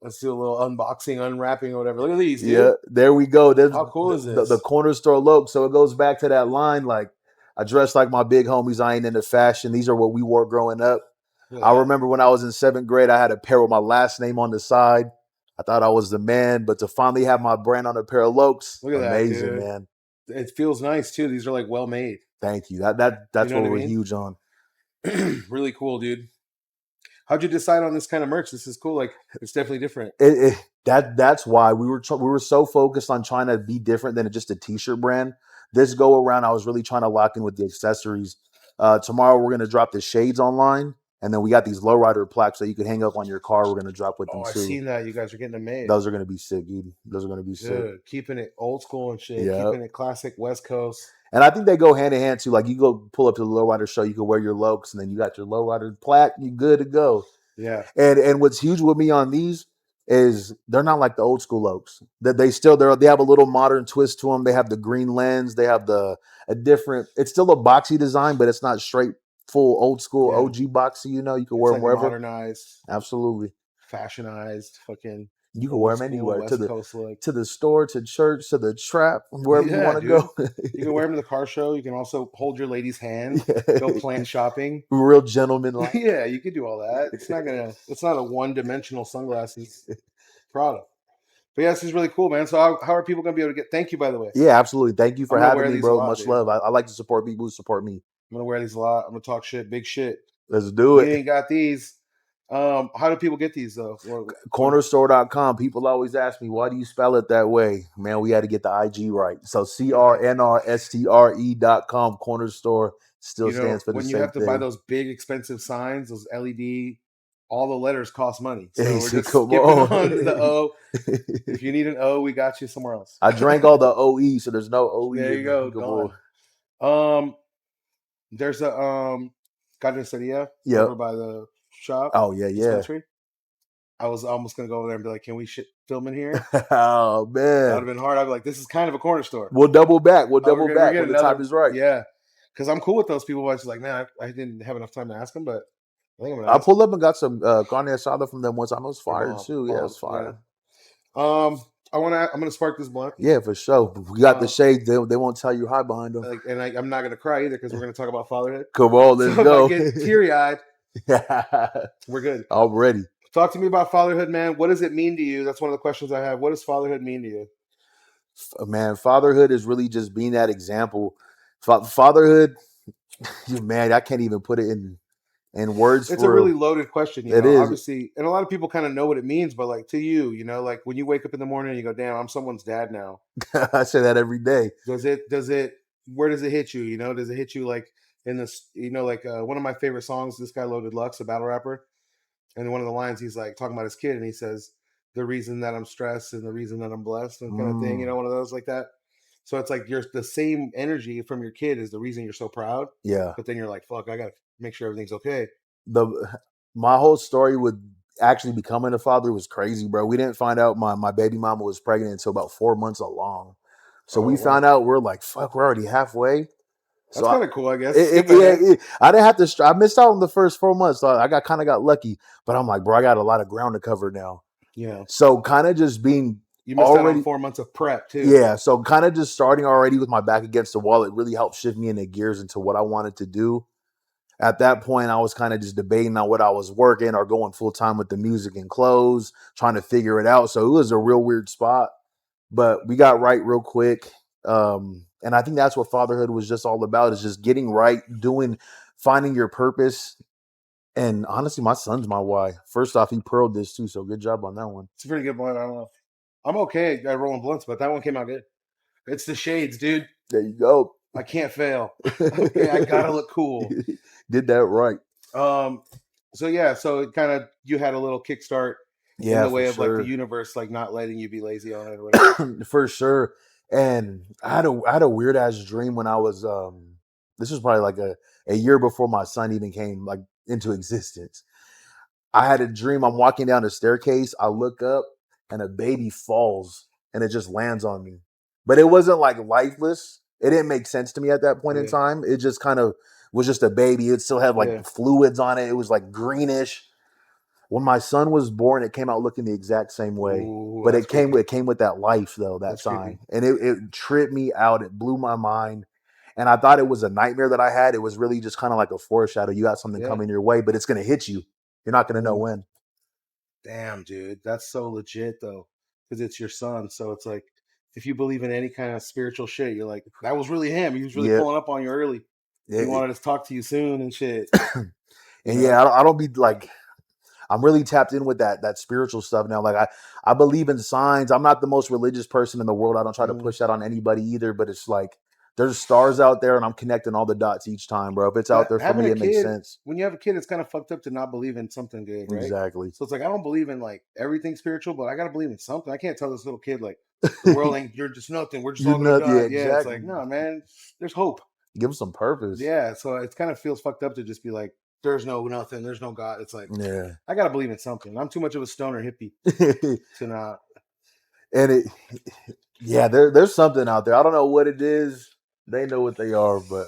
Let's do a little unboxing, unwrapping, or whatever. Look at these, dude. Yeah, there we go. How cool is this? The corner store look. So it goes back to that line. Like I dress like my big homies. I ain't into fashion. These are what we wore growing up. I remember when I was in 7th grade, I had a pair with my last name on the side. I thought I was the man, but to finally have my brand on a pair of Lokes, look at amazing, that, man. It feels nice too. These are like well made. Thank you. That's you know what we're huge on. Really cool, dude. How'd you decide on this kind of merch? This is cool. Like, it's definitely different. That's why we were so focused on trying to be different than just a t-shirt brand. This go around, I was really trying to lock in with the accessories. Tomorrow we're gonna drop the shades online, and then we got these lowrider plaques that you can hang up on your car. We're gonna drop with them I've too. seen that. You guys are getting them made. Those are gonna be sick, dude. Those are gonna be sick. Good. Keeping it old school and shit. Yep. Keeping it classic West Coast. And I think they go hand in hand too. Like you go pull up to the lowrider show, you can wear your Lokes, and then you got your lowrider plaque. You good to go. Yeah. And what's huge with me on these is they're not like the old school Lokes. That they have a little modern twist to them. They have the green lens. They have a different. It's still a boxy design, but it's not straight full old school OG boxy. You know, you can wear them wherever. Modernized, absolutely, fashionized, fucking. You can wear them anywhere, West Coast look. to the store, to church, to the trap, wherever you want to go. You can wear them to the car show. You can also hold your lady's hand, go plant shopping. Real gentleman like. Yeah, you could do all that. It's not a one-dimensional sunglasses product. But yeah, this is really cool, man. So how are people going to be able to get, thank you, by the way. Yeah, absolutely. Thank you for having me, bro. Much dude. love. I like to support people who support me. I'm going to wear these a lot. I'm going to talk shit, big shit. Let's do it. You ain't got these. How do people get these though? Cornerstore.com. People always ask me, why do you spell it that way? Man, we had to get the IG right. So CRNRSTRE.com. Cornerstore still stands for the same thing. When you have to buy those big expensive signs, those LED, all the letters cost money. So we're just skipping on the O. If you need an O, we got you somewhere else. I drank all the OE, so there's no OE. There you go. There's a Carniceria over by the shop. Oh yeah. I was almost gonna go over there and be like, "Can we film in here?" Oh man, that would have been hard. I'd be like, "This is kind of a corner store." We'll double back. We'll double back when the time is right. Yeah, because I'm cool with those people. I was just like, man, I didn't have enough time to ask them, but I think I'm gonna. I pulled up and got some carne asada from them once. I was fired too. Yeah, it was fire. Yeah. I'm gonna spark this blunt. Yeah, for sure. We got the shade. They won't tell you hi behind them. And I'm not gonna cry either because we're gonna talk about fatherhood. Come on, let's go. If I get teary-eyed, we're good. I'm ready. Talk to me about fatherhood, man. What does it mean to you? That's one of the questions I have. What does fatherhood mean to you? Man, fatherhood is really just being that example. Fatherhood, man, I can't even put it in words. It's a really loaded question. It is. Obviously, and a lot of people kind of know what it means, but like to you, like when you wake up in the morning and you go, damn, I'm someone's dad now. I say that every day. Where does it hit you? Does it hit you like in this, like one of my favorite songs, This Guy Loaded Lux, a battle rapper. And one of the lines, he's like talking about his kid and he says, the reason that I'm stressed and the reason that I'm blessed and kind of thing, one of those like that. So it's like you're the same energy from your kid is the reason you're so proud. Yeah. But then you're like, fuck, I got to make sure everything's okay. My whole story with actually becoming a father was crazy, bro. We didn't find out my baby mama was pregnant until about 4 months along. So we found out, we're like, fuck, we're already halfway. That's kind of cool, I guess. I didn't have to. I missed out on the first 4 months. So I got lucky. But I'm like, bro, I got a lot of ground to cover now. Yeah. So kind of just being you missed out on 4 months of prep too. Yeah. So kind of just starting already with my back against the wall, it really helped shift me into gears into what I wanted to do. At that point, I was kind of just debating on what I was working or going full time with the music and clothes, trying to figure it out. So it was a real weird spot, but we got right real quick. And I think that's what fatherhood was just all about, is just getting right, finding your purpose. And honestly, my son's my why. First off, he pearled this too, so good job on that one. It's a pretty good blunt. I don't know. I'm okay at rolling blunts, but that one came out good. It's the shades, dude. There you go. I can't fail. Okay, I gotta look cool. Did that right. So it kind of, you had a little kickstart in the way of like the universe, like not letting you be lazy on it or whatever. For sure. And I had a weird ass dream when I was this was probably like a year before my son even came like into existence. I had a dream. I'm walking down the staircase. I look up and a baby falls and it just lands on me. But it wasn't like lifeless. It didn't make sense to me at that point in time. It just kind of was just a baby. It still had like fluids on it. It was like greenish. When my son was born, it came out looking the exact same way. Ooh, but it came with that life though, that sign. And it tripped me out. It blew my mind. And I thought it was a nightmare that I had. It was really just kind of like a foreshadow. You got something coming your way, but it's going to hit you. You're not going to know when. Damn, dude. That's so legit though. Because it's your son. So it's like, if you believe in any kind of spiritual shit, you're like, that was really him. He was really pulling up on you early. He wanted to talk to you soon and shit. And yeah, I don't be like, I'm really tapped in with that spiritual stuff now. Like I believe in signs. I'm not the most religious person in the world. I don't try to push that on anybody either, but it's like there's stars out there and I'm connecting all the dots each time, bro. If it's out there for me, it makes sense. When you have a kid, it's kind of fucked up to not believe in something good, right? Exactly. So it's like, I don't believe in like everything spiritual, but I got to believe in something. I can't tell this little kid like, the world ain't, you're just nothing. We're just all going to die. Exactly. Yeah, it's like, no, man, there's hope. Give them some purpose. Yeah, so it kind of feels fucked up to just be like, there's no nothing, there's no God. It's like, yeah, I gotta believe in something. I'm too much of a stoner hippie to not. And there's something out there. I don't know what it is. They know what they are, but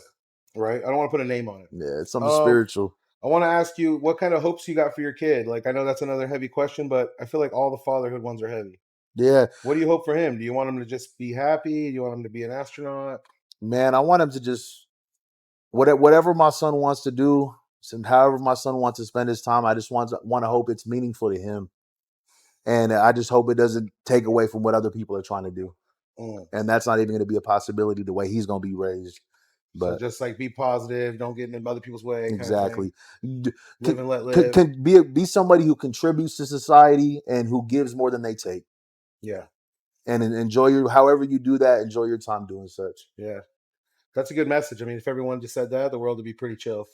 right. I don't want to put a name on it. Yeah, it's something spiritual. I want to ask you what kind of hopes you got for your kid. Like, I know that's another heavy question, but I feel like all the fatherhood ones are heavy. Yeah. What do you hope for him? Do you want him to just be happy? Do you want him to be an astronaut? Man, I want him to just whatever my son wants to do, and however my son wants to spend his time, I just want to hope it's meaningful to him. And I just hope it doesn't take away from what other people are trying to do. And that's not even going to be a possibility the way he's going to be raised. But so just like be positive, don't get in other people's way. Exactly. Live and let live. Can be somebody who contributes to society and who gives more than they take. Yeah. And enjoy however you do that, enjoy your time doing such. Yeah. That's a good message. I mean, if everyone just said that, the world would be pretty chill.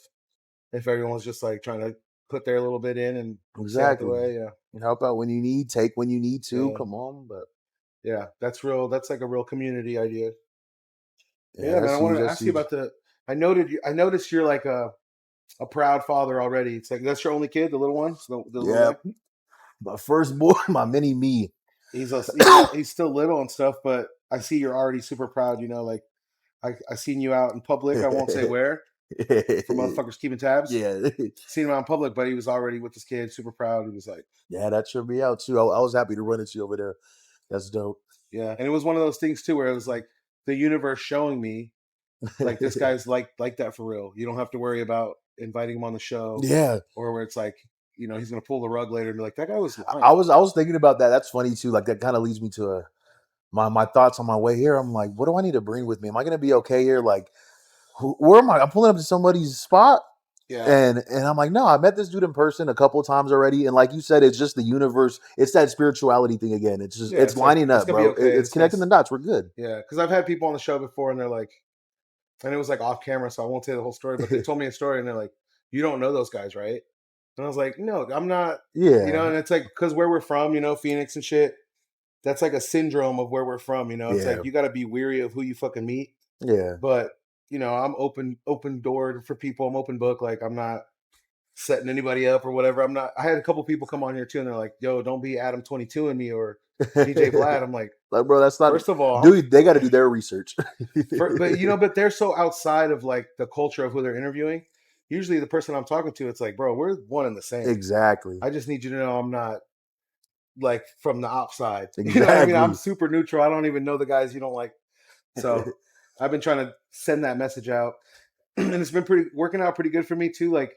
If everyone's just like trying to put their little bit in and exactly the way, yeah. And help out when you need, take when you need to. Come on, but yeah, that's real. That's like a real community idea. Yeah, man. I wanted to ask you about I noticed you're like a proud father already. It's like that's your only kid, the little one. My first boy, my mini me. He's still little and stuff, but I see you're already super proud. You know, like I seen you out in public. I won't say where. For motherfuckers keeping tabs. Yeah. Seen him out in public, but he was already with his kid, super proud. He was like, yeah, that should be out too. I was happy to run into you over there. That's dope. Yeah. And it was one of those things too, where it was like the universe showing me like this guy's like that for real. You don't have to worry about inviting him on the show. Yeah. Or where it's like, you know, he's going to pull the rug later and be like, that guy was lying. I was thinking about that. That's funny too. Like that kind of leads me to my thoughts on my way here. I'm like, what do I need to bring with me? Am I going to be okay here? Like, where am I? I'm pulling up to somebody's spot. Yeah. And I'm like, no, I met this dude in person a couple of times already. And like you said, it's just the universe. It's that spirituality thing again. It's just, it's lining up, bro. Okay. It's connecting the dots. We're good. Yeah. Cause I've had people on the show before and they're like, and it was like off camera, so I won't say the whole story, but they told me a story and they're like, you don't know those guys, right? And I was like, no, I'm not. Yeah. You know, and it's like, cause where we're from, you know, Phoenix and shit, that's like a syndrome of where we're from, you know? It's like, you got to be weary of who you fucking meet. Yeah. But, you know, I'm open door for people. I'm open book. Like I'm not setting anybody up or whatever. I had a couple people come on here too, and they're like, yo, don't be Adam 22 and me or DJ Vlad. I'm like, bro, that's not. First of all, dude, they got to do their research. But you know, but they're so outside of like the culture of who they're interviewing. Usually, the person I'm talking to, it's like, bro, we're one and the same. Exactly. I just need you to know I'm not like from the outside. Exactly. You know what I mean? I'm super neutral. I don't even know the guys you don't like. So I've been trying to send that message out, and it's been working out pretty good for me too. Like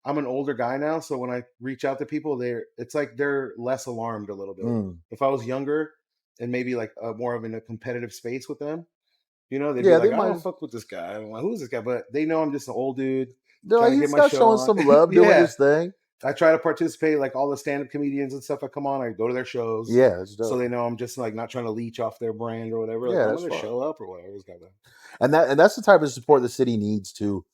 I'm an older guy now, so when I reach out to people, it's like they're less alarmed a little bit. If I was younger and maybe like more of in a competitive space with them, you know, they'd be like, I don't fuck with this guy. I'm like, who's this guy? But they know I'm just an old dude. They're like, he's not showing some love, doing his thing. I try to participate, like all the stand-up comedians and stuff that come on. I go to their shows. Yeah, that's dope. So they know I'm just like not trying to leech off their brand or whatever. Like, I'm going to show up or whatever. And that's the type of support the city needs too.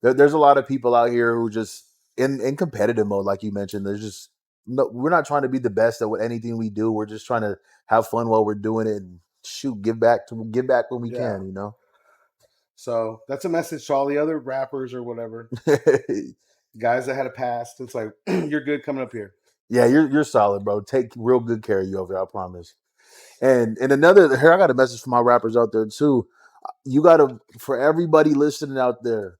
There's a lot of people out here who just in competitive mode, like you mentioned. There's just we're not trying to be the best at anything we do. We're just trying to have fun while we're doing it and give back when we can. You know. So that's a message to all the other rappers or whatever. Guys that had a past, it's like you're good coming up here. Yeah, you're solid, bro. Take real good care of you over there, I promise. And another here, I got a message for my rappers out there too. You gotta, for everybody listening out there,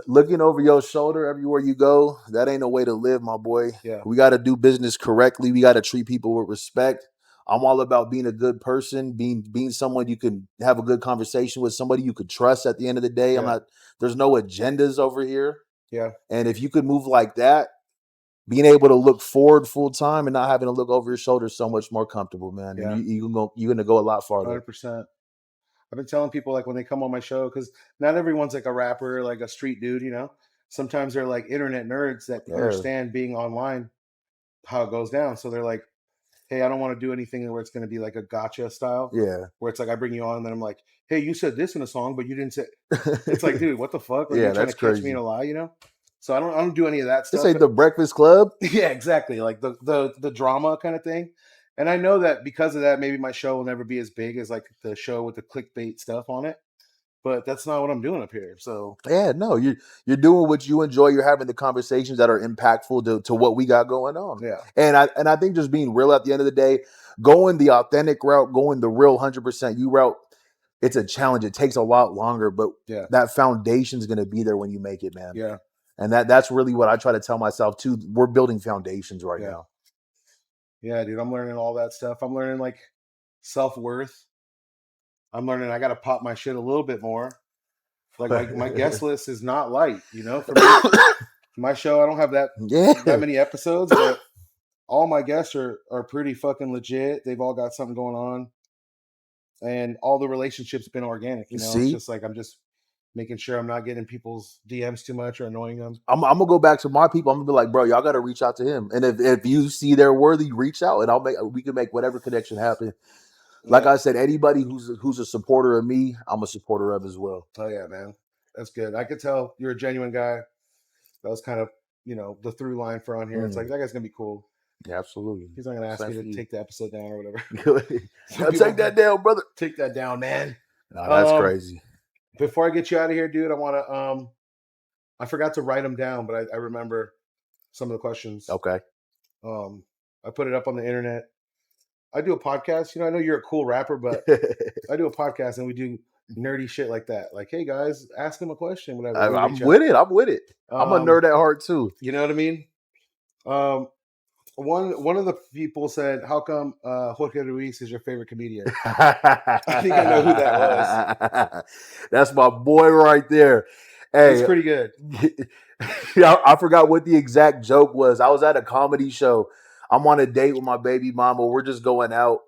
looking over your shoulder everywhere you go, that ain't no way to live, my boy. Yeah. We gotta do business correctly. We gotta treat people with respect. I'm all about being a good person, being someone you can have a good conversation with, somebody you could trust at the end of the day. Yeah. There's no agendas over here. Yeah. And if you could move like that, being able to look forward full time and not having to look over your shoulder is so much more comfortable, man. Yeah. And you're going to go a lot farther. 100%. I've been telling people like when they come on my show, because not everyone's like a rapper, like a street dude, you know. Sometimes they're like internet nerds that understand being online, how it goes down. So they're like, hey, I don't want to do anything where it's going to be like a gotcha style. Yeah. Where it's like I bring you on and then I'm like, hey, you said this in a song, but you didn't say. It's like, dude, what the fuck? Like, Yeah, you're trying to that's catch me crazy. in a lie, you know? So I don't do any of that stuff. This ain't the Breakfast Club. Yeah, exactly. Like the drama kind of thing. And I know that because of that, maybe my show will never be as big as like the show with the clickbait stuff on it. But that's not what I'm doing up here. So Yeah, no, you're doing what you enjoy. You're having the conversations that are impactful to what we got going on. yeah, And I think just being real at the end of the day, going the authentic route, going the real 100% you route, it's a challenge. It takes a lot longer, but yeah, that foundation is going to be there when you make it, man. yeah, And that's really what I try to tell myself too. We're building foundations right yeah. now. Yeah, dude, I'm learning all that stuff. I'm learning like self-worth. I'm learning I got to pop my shit a little bit more. Like my guest list is not light, you know. For me, my show, I don't have that many episodes, but all my guests are pretty fucking legit. They've all got something going on, and all the relationships been organic. You know, it's just like I'm just making sure I'm not getting people's DMs too much or annoying them. I'm gonna go back to my people. I'm gonna be like, bro, y'all got to reach out to him, and if you see they're worthy, reach out, and we can make whatever connection happen. Like I said, anybody who's a supporter of me, I'm a supporter of as well. Oh yeah, man, that's good. I could tell you're a genuine guy. That was kind of the through line for on here. It's like that guy's gonna be cool. Yeah, absolutely. He's not gonna ask me to take the episode down or whatever. Take that down, brother. Take that down, man. No, that's crazy. Before I get you out of here, dude, I want to. I forgot to write them down, but I remember some of the questions. Okay. I put it up on the internet. I do a podcast. I know you're a cool rapper, but I do a podcast and we do nerdy shit like that. Like, hey guys, ask him a question. Whatever. I'm with it. I'm a nerd at heart too. You know what I mean? One of the people said, "How come Jorge Ruiz is your favorite comedian?" I think I know who that was. That's my boy right there. Hey, it's pretty good. I forgot what the exact joke was. I was at a comedy show. I'm on a date with my baby mama. We're just going out,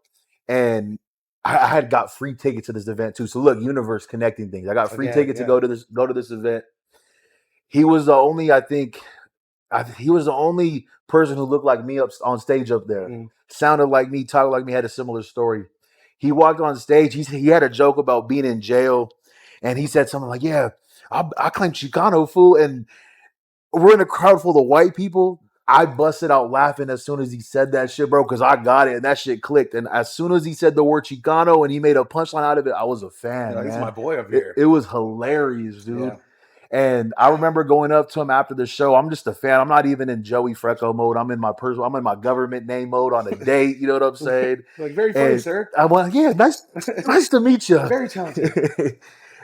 and I had got free tickets to this event too. So look, universe connecting things. I got free tickets to go to this event. He was the only, he was the only person who looked like me up on stage up there. Sounded like me, talked like me, had a similar story. He walked on stage. He had a joke about being in jail, and he said something like, "Yeah, I claim Chicano, fool." And we're in a crowd full of white people. I busted out laughing as soon as he said that shit, bro, because I got it and that shit clicked. And as soon as he said the word Chicano and he made a punchline out of it, I was a fan. He's my boy up here. It was hilarious, dude. Yeah. And I remember going up to him after the show. I'm just a fan. I'm not even in Joey Freco mode. I'm in my government name mode on a date. You know what I'm saying? Like, very funny, sir. I went, yeah, nice to meet you. Very talented.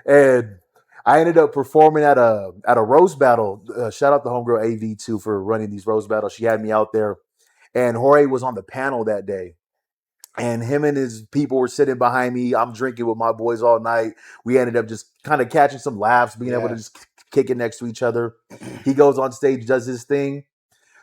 And I ended up performing at a roast battle. Shout out to homegirl AV2 for running these roast battles. She had me out there, and Jorge was on the panel that day. And him and his people were sitting behind me. I'm drinking with my boys all night. We ended up just kind of catching some laughs, being able to just kick it next to each other. He goes on stage, does his thing.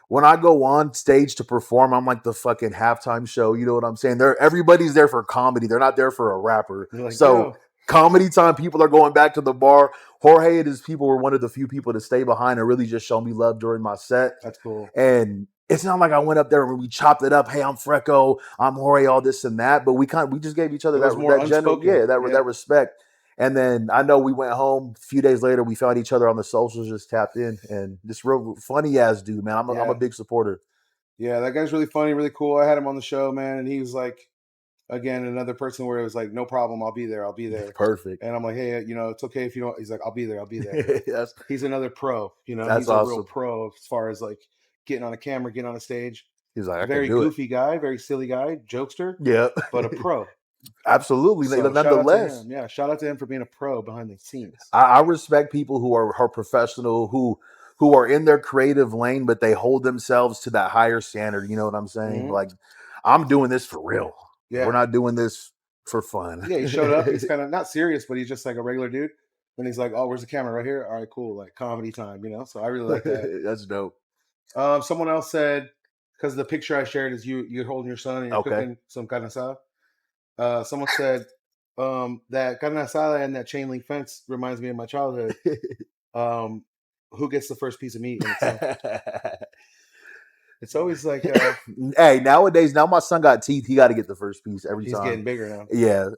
When I go on stage to perform, I'm like the fucking halftime show. You know what I'm saying? Everybody's there for comedy. They're not there for a rapper. Like, so comedy time, people are going back to the bar. Jorge and his people were one of the few people to stay behind and really just show me love during my set. That's cool. And it's not like I went up there and we chopped it up. Hey, I'm Freco. I'm Jorge, all this and that. But we just gave each other that respect. And then I know we went home a few days later. We found each other on the socials, just tapped in. And this real funny ass dude, man. I'm a big supporter. Yeah, that guy's really funny, really cool. I had him on the show, man. And he was like, again, another person where it was like, no problem. I'll be there. Perfect. And I'm like, hey, it's okay if you don't. He's like, I'll be there. He's another pro. That's he's awesome. A real pro as far as like getting on a camera, getting on a stage. He's like, very goofy guy, very silly guy, jokester. Yeah. But a pro. Absolutely. So nonetheless. Shout out to him for being a pro behind the scenes. I respect people who are professional, who are in their creative lane, but they hold themselves to that higher standard. You know what I'm saying? Mm-hmm. Like, I'm doing this for real. Yeah. We're not doing this for fun. Yeah, he showed up. He's kind of not serious, but he's just like a regular dude. And he's like, oh, where's the camera? Right here? All right, cool. Like comedy time, So I really like that. That's dope. Someone else said, because the picture I shared is you're holding your son and you're cooking some kind of stuff. Someone said, that carne asada and that chain link fence reminds me of my childhood. Who gets the first piece of meat? And it's always like hey, nowadays, now my son got teeth. He got to get the first piece every he's time. getting bigger now. Yeah.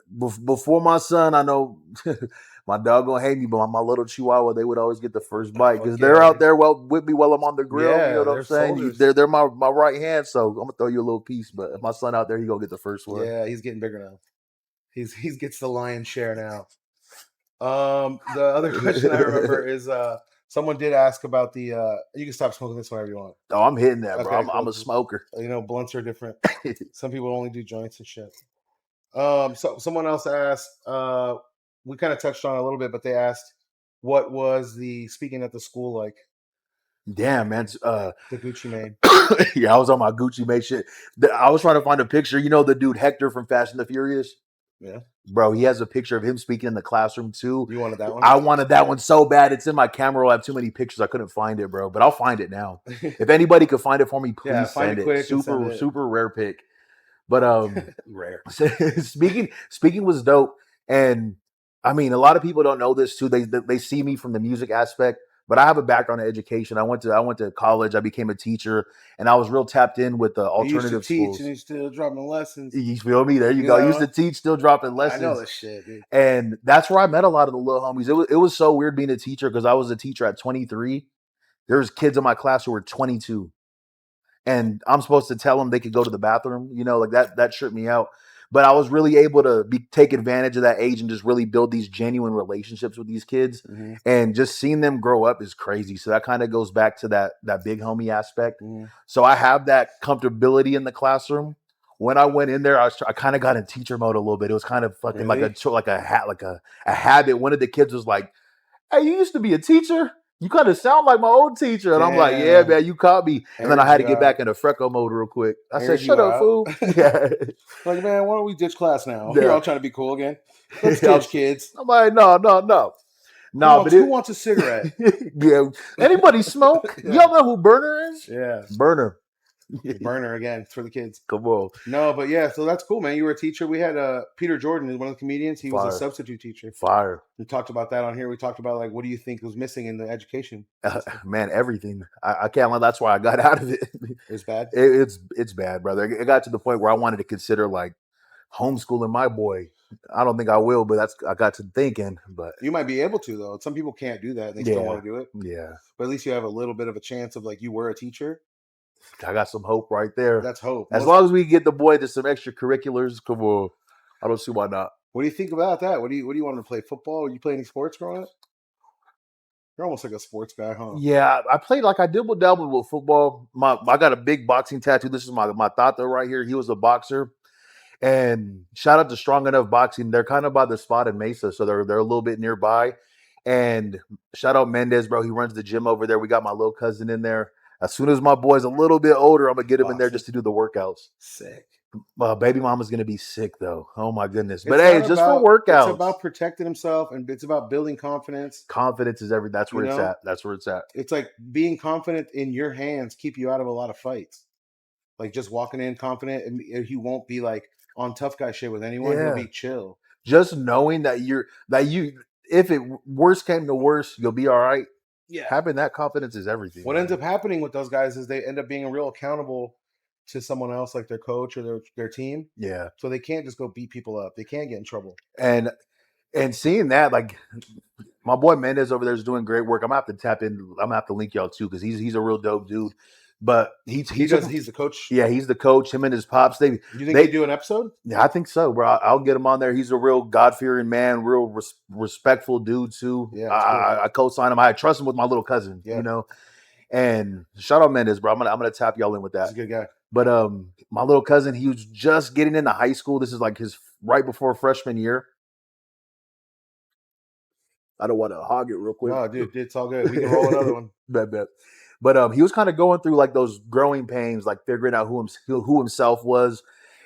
Before my son, I know my dog gonna hate me, but my little Chihuahua, they would always get the first bite because they're out there with me while I'm on the grill. Yeah, you know what I'm saying? soldiers. They're my right hand, so I'm gonna throw you a little piece. But if my son out there, he gonna get the first one. Yeah, he's getting bigger now. He gets the lion's share now. The other question I remember is someone did ask about the you can stop smoking this whenever you want. Oh, I'm hitting that, bro. Okay, I'm cool. a smoker. You know, blunts are different. Some people only do joints and shit. So someone else asked, we kind of touched on it a little bit, but they asked, what was the speaking at the school like? Damn, man. The Gucci Mane. Yeah, I was on my Gucci Mane shit. I was trying to find a picture. You know the dude Hector from Fast and the Furious? Yeah. Bro, he has a picture of him speaking in the classroom too. You wanted that one? I wanted that one so bad. It's in my camera roll. I have too many pictures. I couldn't find it, bro. But I'll find it now. If anybody could find it for me, please find send it quick. Super rare pic. But rare. speaking was dope. And I mean, a lot of people don't know this too. They see me from the music aspect, but I have a background in education. I went to college. I became a teacher, and I was real tapped in with the alternative you used to schools. teach and you still dropping lessons. You feel me? There you go. I used to teach, still dropping lessons. I know this shit, dude. And that's where I met a lot of the little homies. It was so weird being a teacher because I was a teacher at 23. There's kids in my class who were 22. And I'm supposed to tell them they could go to the bathroom, you know, like that tripped me out. But I was really able to take advantage of that age and just really build these genuine relationships with these kids. Mm-hmm. And just seeing them grow up is crazy. So that kind of goes back to that big homie aspect. Mm-hmm. So I have that comfortability in the classroom. When I went in there, I kind of got in teacher mode a little bit. It was kind of fucking really? like a habit. One of the kids was like, "Hey, you used to be a teacher? You kind of sound like my old teacher." And I'm like, "Yeah, man, you caught me." And then I had to get back into Freco mode real quick. I said, "Shut up, fool." Yeah. Like, man, why don't we ditch class now? You're all trying to be cool again. Let's ditch kids. I'm like, no. But who wants a cigarette? Yeah. Anybody smoke? Yeah. Y'all know who Burner is? Yeah. Burner. Burner again for the kids. Come on. No, but yeah, so that's cool, man. You were a teacher. We had Peter Jordan, one of the comedians. He was a substitute teacher. Fire. We talked about that on here. We talked about like, what do you think was missing in the education? Man, everything. I can't lie. That's why I got out of it. It's bad. It's bad, brother. It got to the point where I wanted to consider like homeschooling my boy. I don't think I will, but I got to thinking. But you might be able to though. Some people can't do that. And they still want to do it. Yeah. But at least you have a little bit of a chance of like you were a teacher. I got some hope right there. That's hope. As long as we get the boy to some extracurriculars, come on. I don't see why not. What do you think about that? What do you want to play? Football? Or you play any sports growing up? You're almost like a sports guy, huh? Yeah, I played like I dabbled with football. I got a big boxing tattoo. This is my tata right here. He was a boxer. And shout out to Strong Enough Boxing. They're kind of by the spot in Mesa, so they're a little bit nearby. And shout out Mendez, bro. He runs the gym over there. We got my little cousin in there. As soon as my boy's a little bit older, I'm gonna get him in there just to do the workouts. Sick. Baby mama's gonna be sick though. Oh my goodness! But hey, just for workouts. It's about protecting himself, and it's about building confidence. Confidence is everything. That's where it's at. That's where it's at. It's like being confident in your hands keep you out of a lot of fights. Like just walking in confident, and he won't be like on tough guy shit with anyone. He'll be chill. Just knowing that if it worst came to worst, you'll be all right. Yeah, having that confidence is everything. What ends up happening with those guys is they end up being real accountable to someone else, like their coach or their team. Yeah. So they can't just go beat people up. They can't get in trouble. And seeing that, like my boy Mendez over there is doing great work. I'm gonna have to tap in. I'm gonna have to link y'all too because he's a real dope dude. But he's the coach. Yeah, he's the coach. Him and his pops. You think they do an episode? Yeah, I think so, bro. I'll get him on there. He's a real God-fearing man, real respectful dude too. Yeah, I co-sign him. I trust him with my little cousin. Yeah. You know. And shout out Mendez, bro. I'm gonna tap y'all in with that. He's a good guy. But my little cousin, he was just getting into high school. This is like his right before freshman year. I don't want to hog it real quick. No, dude, it's all good. We can roll another one. Bet. But he was kind of going through like those growing pains, like figuring out who himself was.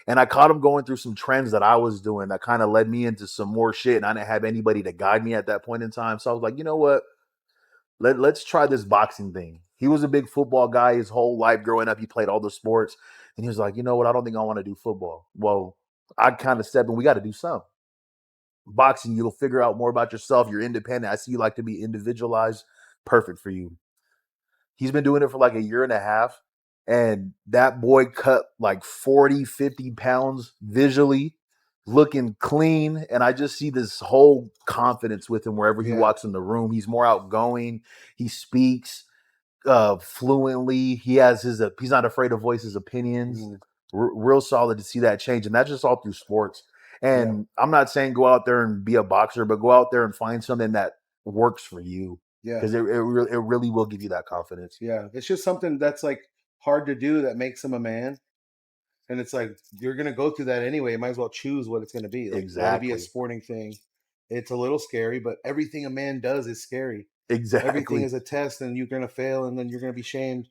And I caught him going through some trends that I was doing that kind of led me into some more shit. And I didn't have anybody to guide me at that point in time. So I was like, you know what? Let's try this boxing thing. He was a big football guy his whole life growing up. He played all the sports. And he was like, you know what? I don't think I want to do football. Well, I kind of stepped in. We got to do something. boxing, you'll figure out more about yourself. You're independent. I see you like to be individualized. Perfect for you. He's been doing it for like a year and a half. And that boy cut like 40, 50 pounds visually, looking clean. And I just see this whole confidence with him wherever he walks in the room. He's more outgoing. He speaks fluently. He has he's not afraid to voice his opinions. Real solid to see that change. And that's just all through sports. And I'm not saying go out there and be a boxer, but go out there and find something that works for you. Yeah. Because it really will give you that confidence. Yeah. It's just something that's like hard to do that makes him a man. And it's like, you're going to go through that anyway. You might as well choose what it's going to be. Like, Exactly. Let it be a sporting thing. It's a little scary, but everything a man does is scary. Exactly. Everything is a test, and you're going to fail, and then you're going to be shamed.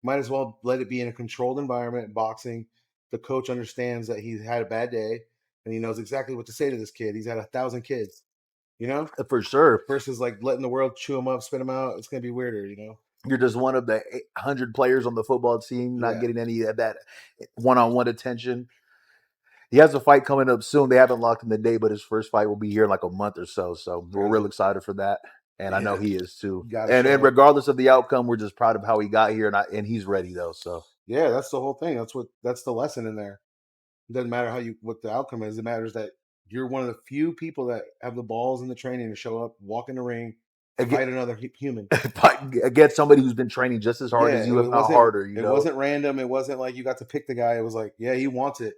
Might as well let it be in a controlled environment. Boxing, the coach understands that he's had a bad day, and he knows exactly what to say to this kid. He's had 1,000 kids, you know? For sure. Versus like letting the world chew him up, spit him out. It's going to be weirder, you know? You're just one of the 800 players on the football team, not getting any of that one-on-one attention. He has a fight coming up soon. They haven't locked in the day, but his first fight will be here in like a month or so. So we're real excited for that. And I know he is too. And regardless of the outcome, we're just proud of how he got here, and he's ready though. So yeah, that's the whole thing. That's the lesson in there. It doesn't matter what the outcome is. It matters that you're one of the few people that have the balls in the training to show up, walk in the ring, fight another human. Against somebody who's been training just as hard as you, if not harder. It wasn't random. It wasn't like you got to pick the guy. It was like, yeah, he wants it.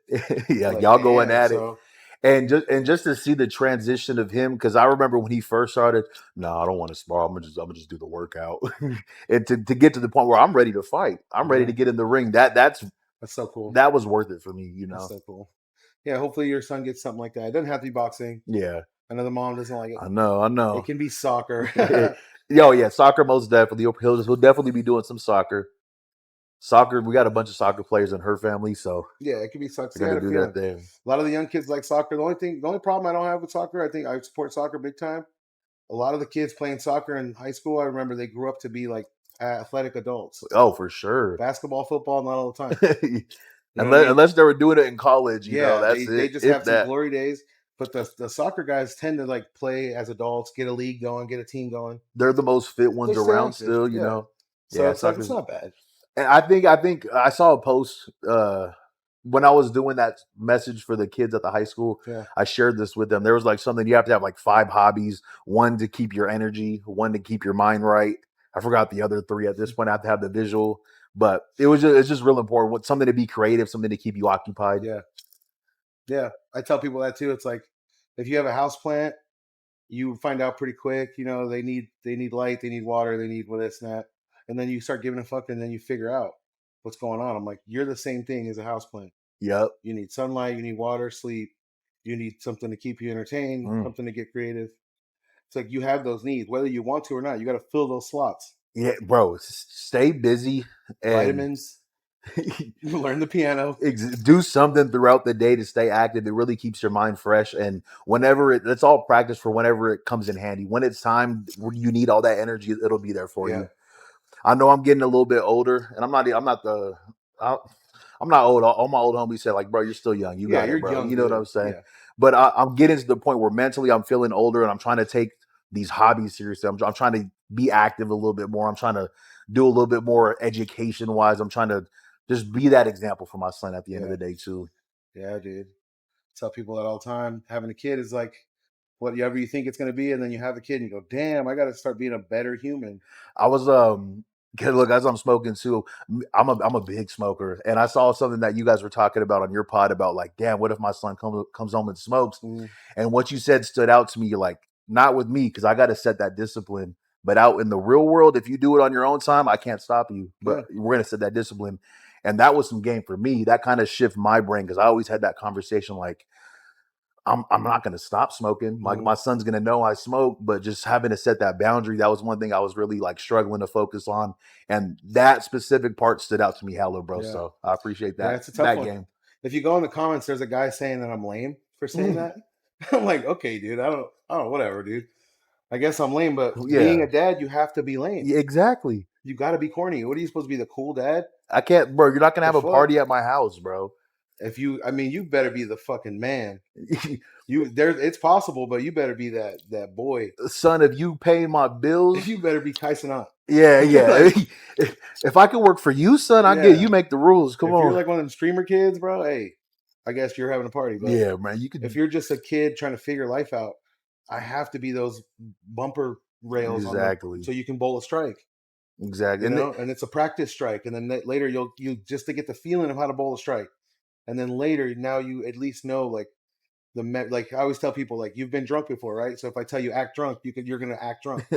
Yeah, like, y'all going at it. And just to see the transition of him, because I remember when he first started, no, I don't want to spar. I'm gonna just do the workout. And to get to the point where I'm ready to fight. I'm ready to get in the ring. That's so cool. That was worth it for me, you know. That's so cool. Yeah, hopefully your son gets something like that. It doesn't have to be boxing. Yeah. I know the mom doesn't like it. I know. It can be soccer. Yeah, soccer most definitely. He'll definitely be doing some soccer. Soccer, we got a bunch of soccer players in her family, so yeah, it could be soccer. I gotta do that there. A lot of the young kids like soccer. The only problem I don't have with soccer, I think I support soccer big time. A lot of the kids playing soccer in high school, I remember they grew up to be like athletic adults. Oh, for sure. Basketball, football, not all the time. Unless they were doing it in college, you know, that's they just have some glory days. But the soccer guys tend to like play as adults, get a league going, get a team going. They're the most fit ones around still, you know. So it's not bad. And I think I saw a post when I was doing that message for the kids at the high school. Yeah. I shared this with them. There was like something you have to have like 5 hobbies, 1 to keep your energy, 1 to keep your mind right. I forgot the other 3 at this point. I have to have the visual, but it's just real important. Something to be creative, something to keep you occupied. Yeah. I tell people that too. It's like if you have a house plant, you find out pretty quick. You know, they need light, they need water, they need this and that. And then you start giving a fuck, and then you figure out what's going on. I'm like, you're the same thing as a houseplant. Yep. You need sunlight, you need water, sleep. You need something to keep you entertained, something to get creative. It's like you have those needs, whether you want to or not. You got to fill those slots. Yeah, bro. Stay busy. And vitamins. Learn the piano. Do something throughout the day to stay active. It really keeps your mind fresh. And whenever it's all practice for whenever it comes in handy. When it's time where you need all that energy, it'll be there for you. I know I'm getting a little bit older, and I'm not old. All my old homies say like, bro, you're still young. You got it, bro. Young, you know what I'm saying? Yeah. But I'm getting to the point where mentally I'm feeling older, and I'm trying to take these hobbies seriously. I'm trying to be active a little bit more. I'm trying to do a little bit more education wise. I'm trying to just be that example for my son at the end of the day too. Yeah, dude. I tell people that all the time. Having a kid is like whatever you think it's going to be, and then you have the kid and you go, damn, I got to start being a better human. I was look, as I'm smoking too, I'm a big smoker, and I saw something that you guys were talking about on your pod about like, damn, what if my son comes home and smokes? And what you said stood out to me. You're like, not with me, because I got to set that discipline. But out in the real world, if you do it on your own time, I can't stop you. But we're gonna set that discipline, and that was some game for me. That kind of shifted my brain, because I always had that conversation like, I'm not going to stop smoking. My son's going to know I smoke, but just having to set that boundary, that was one thing I was really like struggling to focus on. And that specific part stood out to me hella, bro. Yeah. So I appreciate that. Yeah, it's a tough one. Game. If you go in the comments, there's a guy saying that I'm lame for saying that. I'm like, okay, dude, I don't know, whatever, dude. I guess I'm lame, but being a dad, you have to be lame. Yeah, exactly. You got to be corny. What are you supposed to be, the cool dad? I can't, bro. You're not going to have a party at my house, bro. you better be the fucking man. It's possible, but you better be that boy. Son, if you pay my bills, You better be Tyson Ott. yeah. Like, if I can work for you, son, I get you make the rules. Come if on. you're like one of them streamer kids, bro, hey, I guess you're having a party. But yeah, man. You could. If you're just a kid trying to figure life out, I have to be those bumper rails exactly so you can bowl a strike. Exactly. And it's a practice strike, and then later you just to get the feeling of how to bowl a strike, and then later now you at least know like like I always tell people, like, you've been drunk before, right? So if I tell you act drunk, you're gonna act drunk.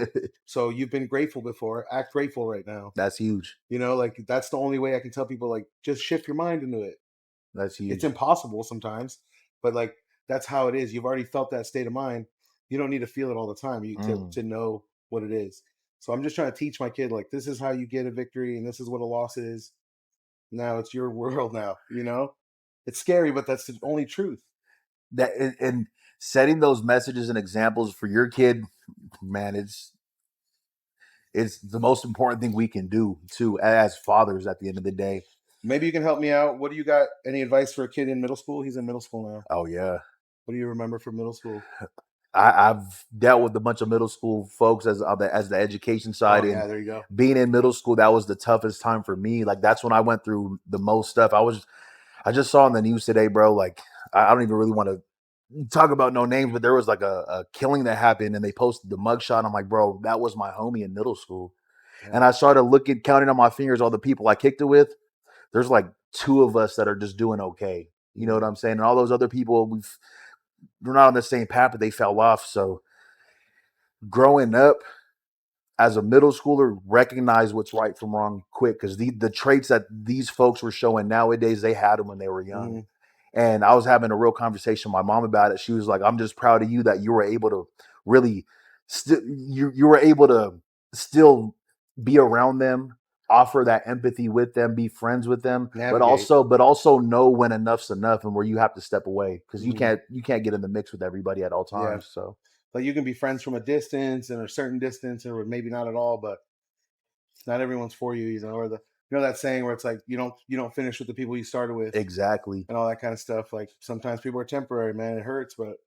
So you've been grateful before, act grateful right now. That's huge. Like that's the only way I can tell people, like, just shift your mind into it. That's huge. It's impossible sometimes, but like that's how it is. You've already felt that state of mind. You don't need to feel it all the time. To know what it is. So I'm just trying to teach my kid, like, this is how you get a victory, and this is what a loss is. Now it's your world. Now it's scary, but that's the only truth. That and setting those messages and examples for your kid, man, it's the most important thing we can do too as fathers. At the end of the day, maybe you can help me out. What do you got? Any advice for a kid in middle school? He's in middle school now. Oh yeah. What do you remember from middle school? I've dealt with a bunch of middle school folks as the education side. Yeah, there you go. Being in middle school, that was the toughest time for me. Like that's when I went through the most stuff. I just saw on the news today, bro. Like I don't even really want to talk about no names, but there was like a killing that happened, and they posted the mugshot. I'm like, bro, that was my homie in middle school. Yeah. And I started counting on my fingers all the people I kicked it with. There's like 2 of us that are just doing okay. You know what I'm saying? And all those other people, we're not on the same path, but they fell off. So growing up as a middle schooler, recognize what's right from wrong quick, because the traits that these folks were showing nowadays, they had them when they were young. Mm-hmm. And I was having a real conversation with my mom about it. She was like, I'm just proud of you that you were able to really you were able to still be around them, offer that empathy with them, be friends with them, navigate. but also know when enough's enough and where you have to step away, because you can't get in the mix with everybody at all times. Yeah. So like you can be friends from a distance and a certain distance, or maybe not at all, but not everyone's for you, or that saying where it's like you don't finish with the people you started with. Exactly. And all that kind of stuff. Like sometimes people are temporary, man. It hurts, but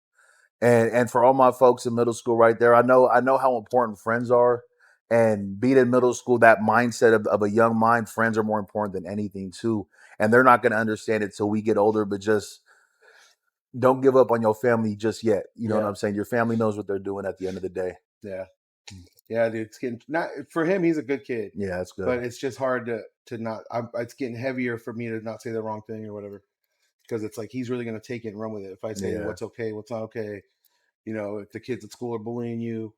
and for all my folks in middle school right there, I know how important friends are. And being in middle school, that mindset of a young mind, friends are more important than anything too. And they're not going to understand it till we get older, but just don't give up on your family just yet. You know what I'm saying? Your family knows what they're doing at the end of the day. Yeah. Yeah, dude. It's getting for him. He's a good kid. Yeah, that's good. But it's just hard to not. it's getting heavier for me to not say the wrong thing or whatever, because it's like he's really going to take it and run with it. If I say what's okay, what's not okay, if the kids at school are bullying you,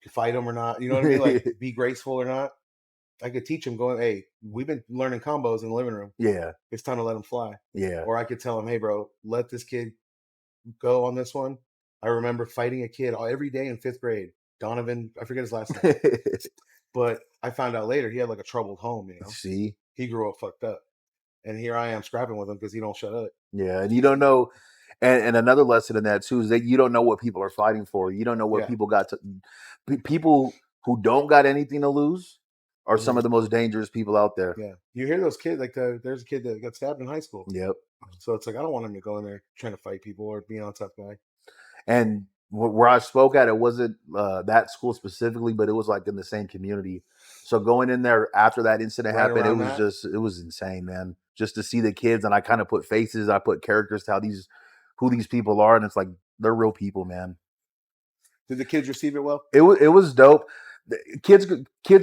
fight them or not. You know what I mean? Like be graceful or not. I could teach him going, hey, we've been learning combos in the living room. Yeah, it's time to let him fly. Yeah. Or I could tell him, hey, bro, let this kid go on this one. I remember fighting a kid every day in 5th grade. Donovan, I forget his last name. But I found out later he had like a troubled home, See? He grew up fucked up. And here I am scrapping with him because he don't shut up. Yeah, and you don't know. And another lesson in that too is that you don't know what people are fighting for. You don't know what people got to. People who don't got anything to lose are some of the most dangerous people out there. Yeah, you hear those kids, like there's a kid that got stabbed in high school. Yep. So it's like I don't want him to go in there trying to fight people or being on tough guy. And where I spoke at, it wasn't that school specifically, but it was like in the same community. So going in there after that incident happened, it was insane, man. Just to see the kids, and I kind of put faces, I put characters to who these people are, and it's like they're real people, man. Did the kids receive it well? It was dope. Kids are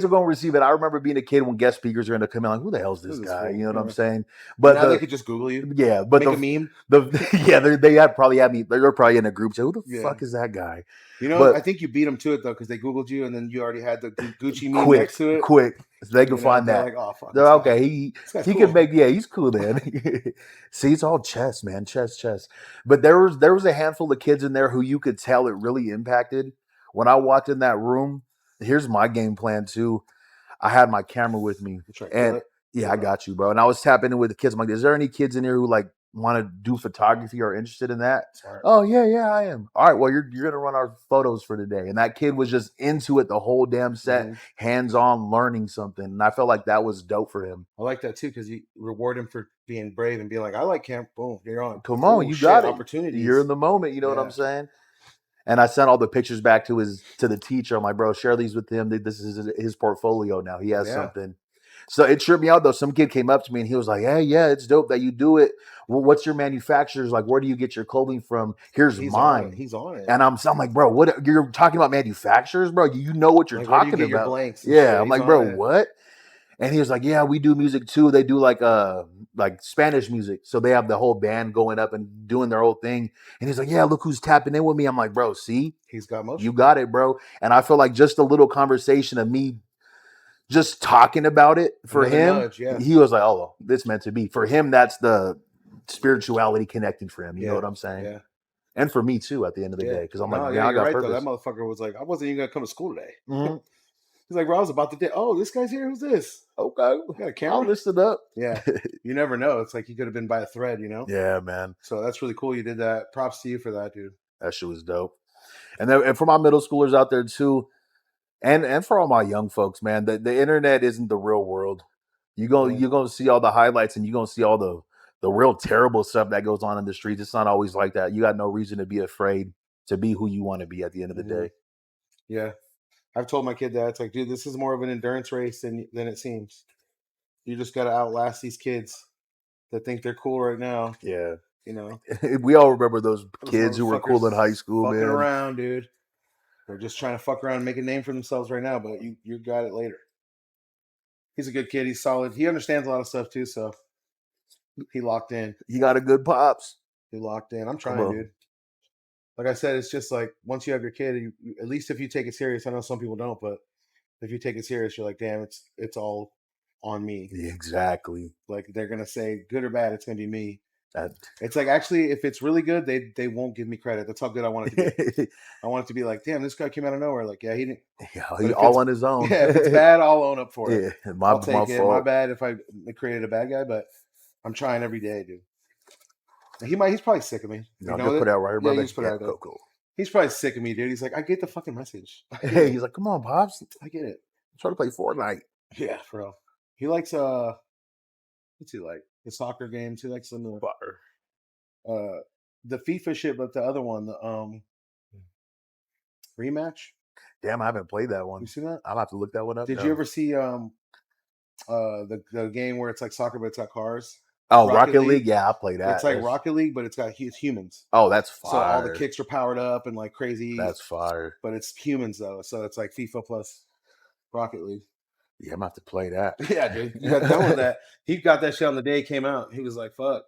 going to receive it. I remember being a kid when guest speakers are going to come in, like, who the hell is this guy? You know what I'm saying? But now they could just Google you. Yeah, but make a meme. They probably had me. They're probably in a group. Say, who the fuck is that guy? I think you beat them to it though, because they Googled you, and then you already had the Gucci meme next to it. Quick, so they can find that. Like, oh, fuck, they're okay. He can make. Yeah, he's cool, man. See, it's all chess, man. Chess. But there was a handful of kids in there who you could tell it really impacted. When I walked in that room, here's my game plan too. I had my camera with me, and I got you, bro. And I was tapping in with the kids. I'm like, is there any kids in here who like want to do photography or interested in that? Smart. Oh yeah, I am. All right, well you're gonna run our photos for today. And that kid was just into it the whole damn set, hands-on learning something. And I felt like that was dope for him. I like that too, because you reward him for being brave and being like, I like camp. Boom, you're on. Come on, you got it. Opportunities. You're in the moment. You know what I'm saying? And I sent all the pictures back to the teacher. I'm like, bro, share these with him. This is his portfolio now. He has something. So it tripped me out though. Some kid came up to me and he was like, hey, yeah, it's dope that you do it. Well, what's your manufacturers? Like, where do you get your clothing from? Here's mine. He's on it. And I'm like, bro, what you're talking about manufacturers, bro? You know what you're talking about. Your blanks yeah. I'm like, bro, what? And he was like, yeah, we do music too. They do like Spanish music. So they have the whole band going up and doing their whole thing. And he's like, yeah, look who's tapping in with me. I'm like, bro, see? He's got motion. You got it, bro. And I feel like just a little conversation of me just talking about it for him, nudge, he was like, oh, this meant to be. For him, that's the spirituality connecting for him. You know what I'm saying? Yeah. And for me too at the end of the day. Because I'm like, yeah, I got purpose. Though. That motherfucker was like, I wasn't even going to come to school today. Mm-hmm. He's like, bro, I was about to do. Oh, this guy's here. Who's this? Okay. Got a camera? I'll list it up. Yeah. You never know. It's like you could have been by a thread, you know? Yeah, man. So that's really cool. You did that. Props to you for that, dude. That shit was dope. And for my middle schoolers out there too, and for all my young folks, man, the internet isn't the real world. You're gonna see all the highlights and you're gonna see all the real terrible stuff that goes on in the streets. It's not always like that. You got no reason to be afraid to be who you want to be at the end of the day. Yeah. I've told my kid that. It's like, dude, this is more of an endurance race than it seems. You just got to outlast these kids that think they're cool right now. Yeah. You know? We all remember those kids who were cool in high school, fucking man. around, dude. They're just trying to fuck around and make a name for themselves right now, but you got it later. He's a good kid. He's solid. He understands a lot of stuff too, so he locked in. He got a good pops. He locked in. I'm trying, dude. Like I said, it's just like once you have your kid, at least if you take it serious, I know some people don't, but if you take it serious, you're like, damn, it's all on me. Yeah, exactly. Like they're gonna say good or bad, it's gonna be me. It's like actually, if it's really good, they won't give me credit. That's how good I want it to be. I want it to be like, damn, this guy came out of nowhere. Like, yeah, he didn't. Yeah, he all on his own. Yeah, if it's bad, I'll own up for it. Yeah, I'll take it. My bad if I created a bad guy, but I'm trying every day, dude. He's probably sick of me. No, just put out right here, brother. Just put out cool. He's probably sick of me, dude. He's like, I get the fucking message. Hey, he's like, come on, Pops. I get it. I'm trying to play Fortnite. Yeah, for real. He likes what's he like? The soccer games. He likes some of the FIFA shit, but the other one, the Rematch. Damn, I haven't played that one. You see that? I'll have to look that one up. Did you ever see the game where it's like soccer but it's got cars? Oh, Rocket League? Yeah, I play that. It's like Rocket League, but it's got humans. Oh, that's fire. So all the kicks are powered up and like crazy. That's fire. But it's humans though, so it's like FIFA plus Rocket League. Yeah, I'm gonna have to play that. Yeah, dude. You got done with that. He got that shit on the day it came out. He was like, fuck.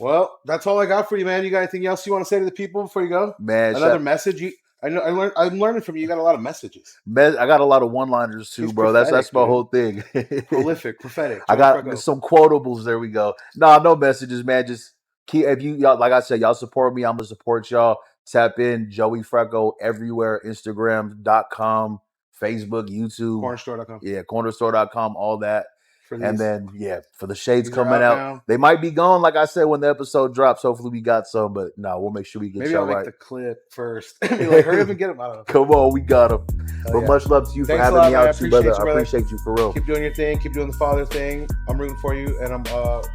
Well, that's all I got for you, man. You got anything else you want to say to the people before you go? Man, another message. I'm learning from you. You got a lot of messages. I got a lot of one-liners too, bro. That's my whole thing. Prolific, prophetic. I got some quotables. There we go. No messages, man. Just keep y'all, like I said, y'all support me. I'm gonna support y'all. Tap in Joey Freco everywhere. Instagram.com, Facebook, YouTube, cornerstore.com. Yeah, cornerstore.com, all that. And then, for the shades coming out out, now. They might be gone, like I said, when the episode drops. Hopefully, we got some, but no, we'll make sure we get Maybe y'all I'll make right. the clip first. Be like, hurry up and get them out of Come on, we got them. But much love to you for having me out, too, brother. I appreciate you for real. Keep doing your thing. Keep doing the father thing. I'm rooting for you, and I'm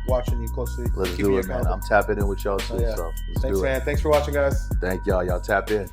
watching you closely. Let's do it, man. I'm tapping in with y'all, too. So let's Thanks, do it. man. Thanks for watching, guys. Thank y'all. Y'all tap in.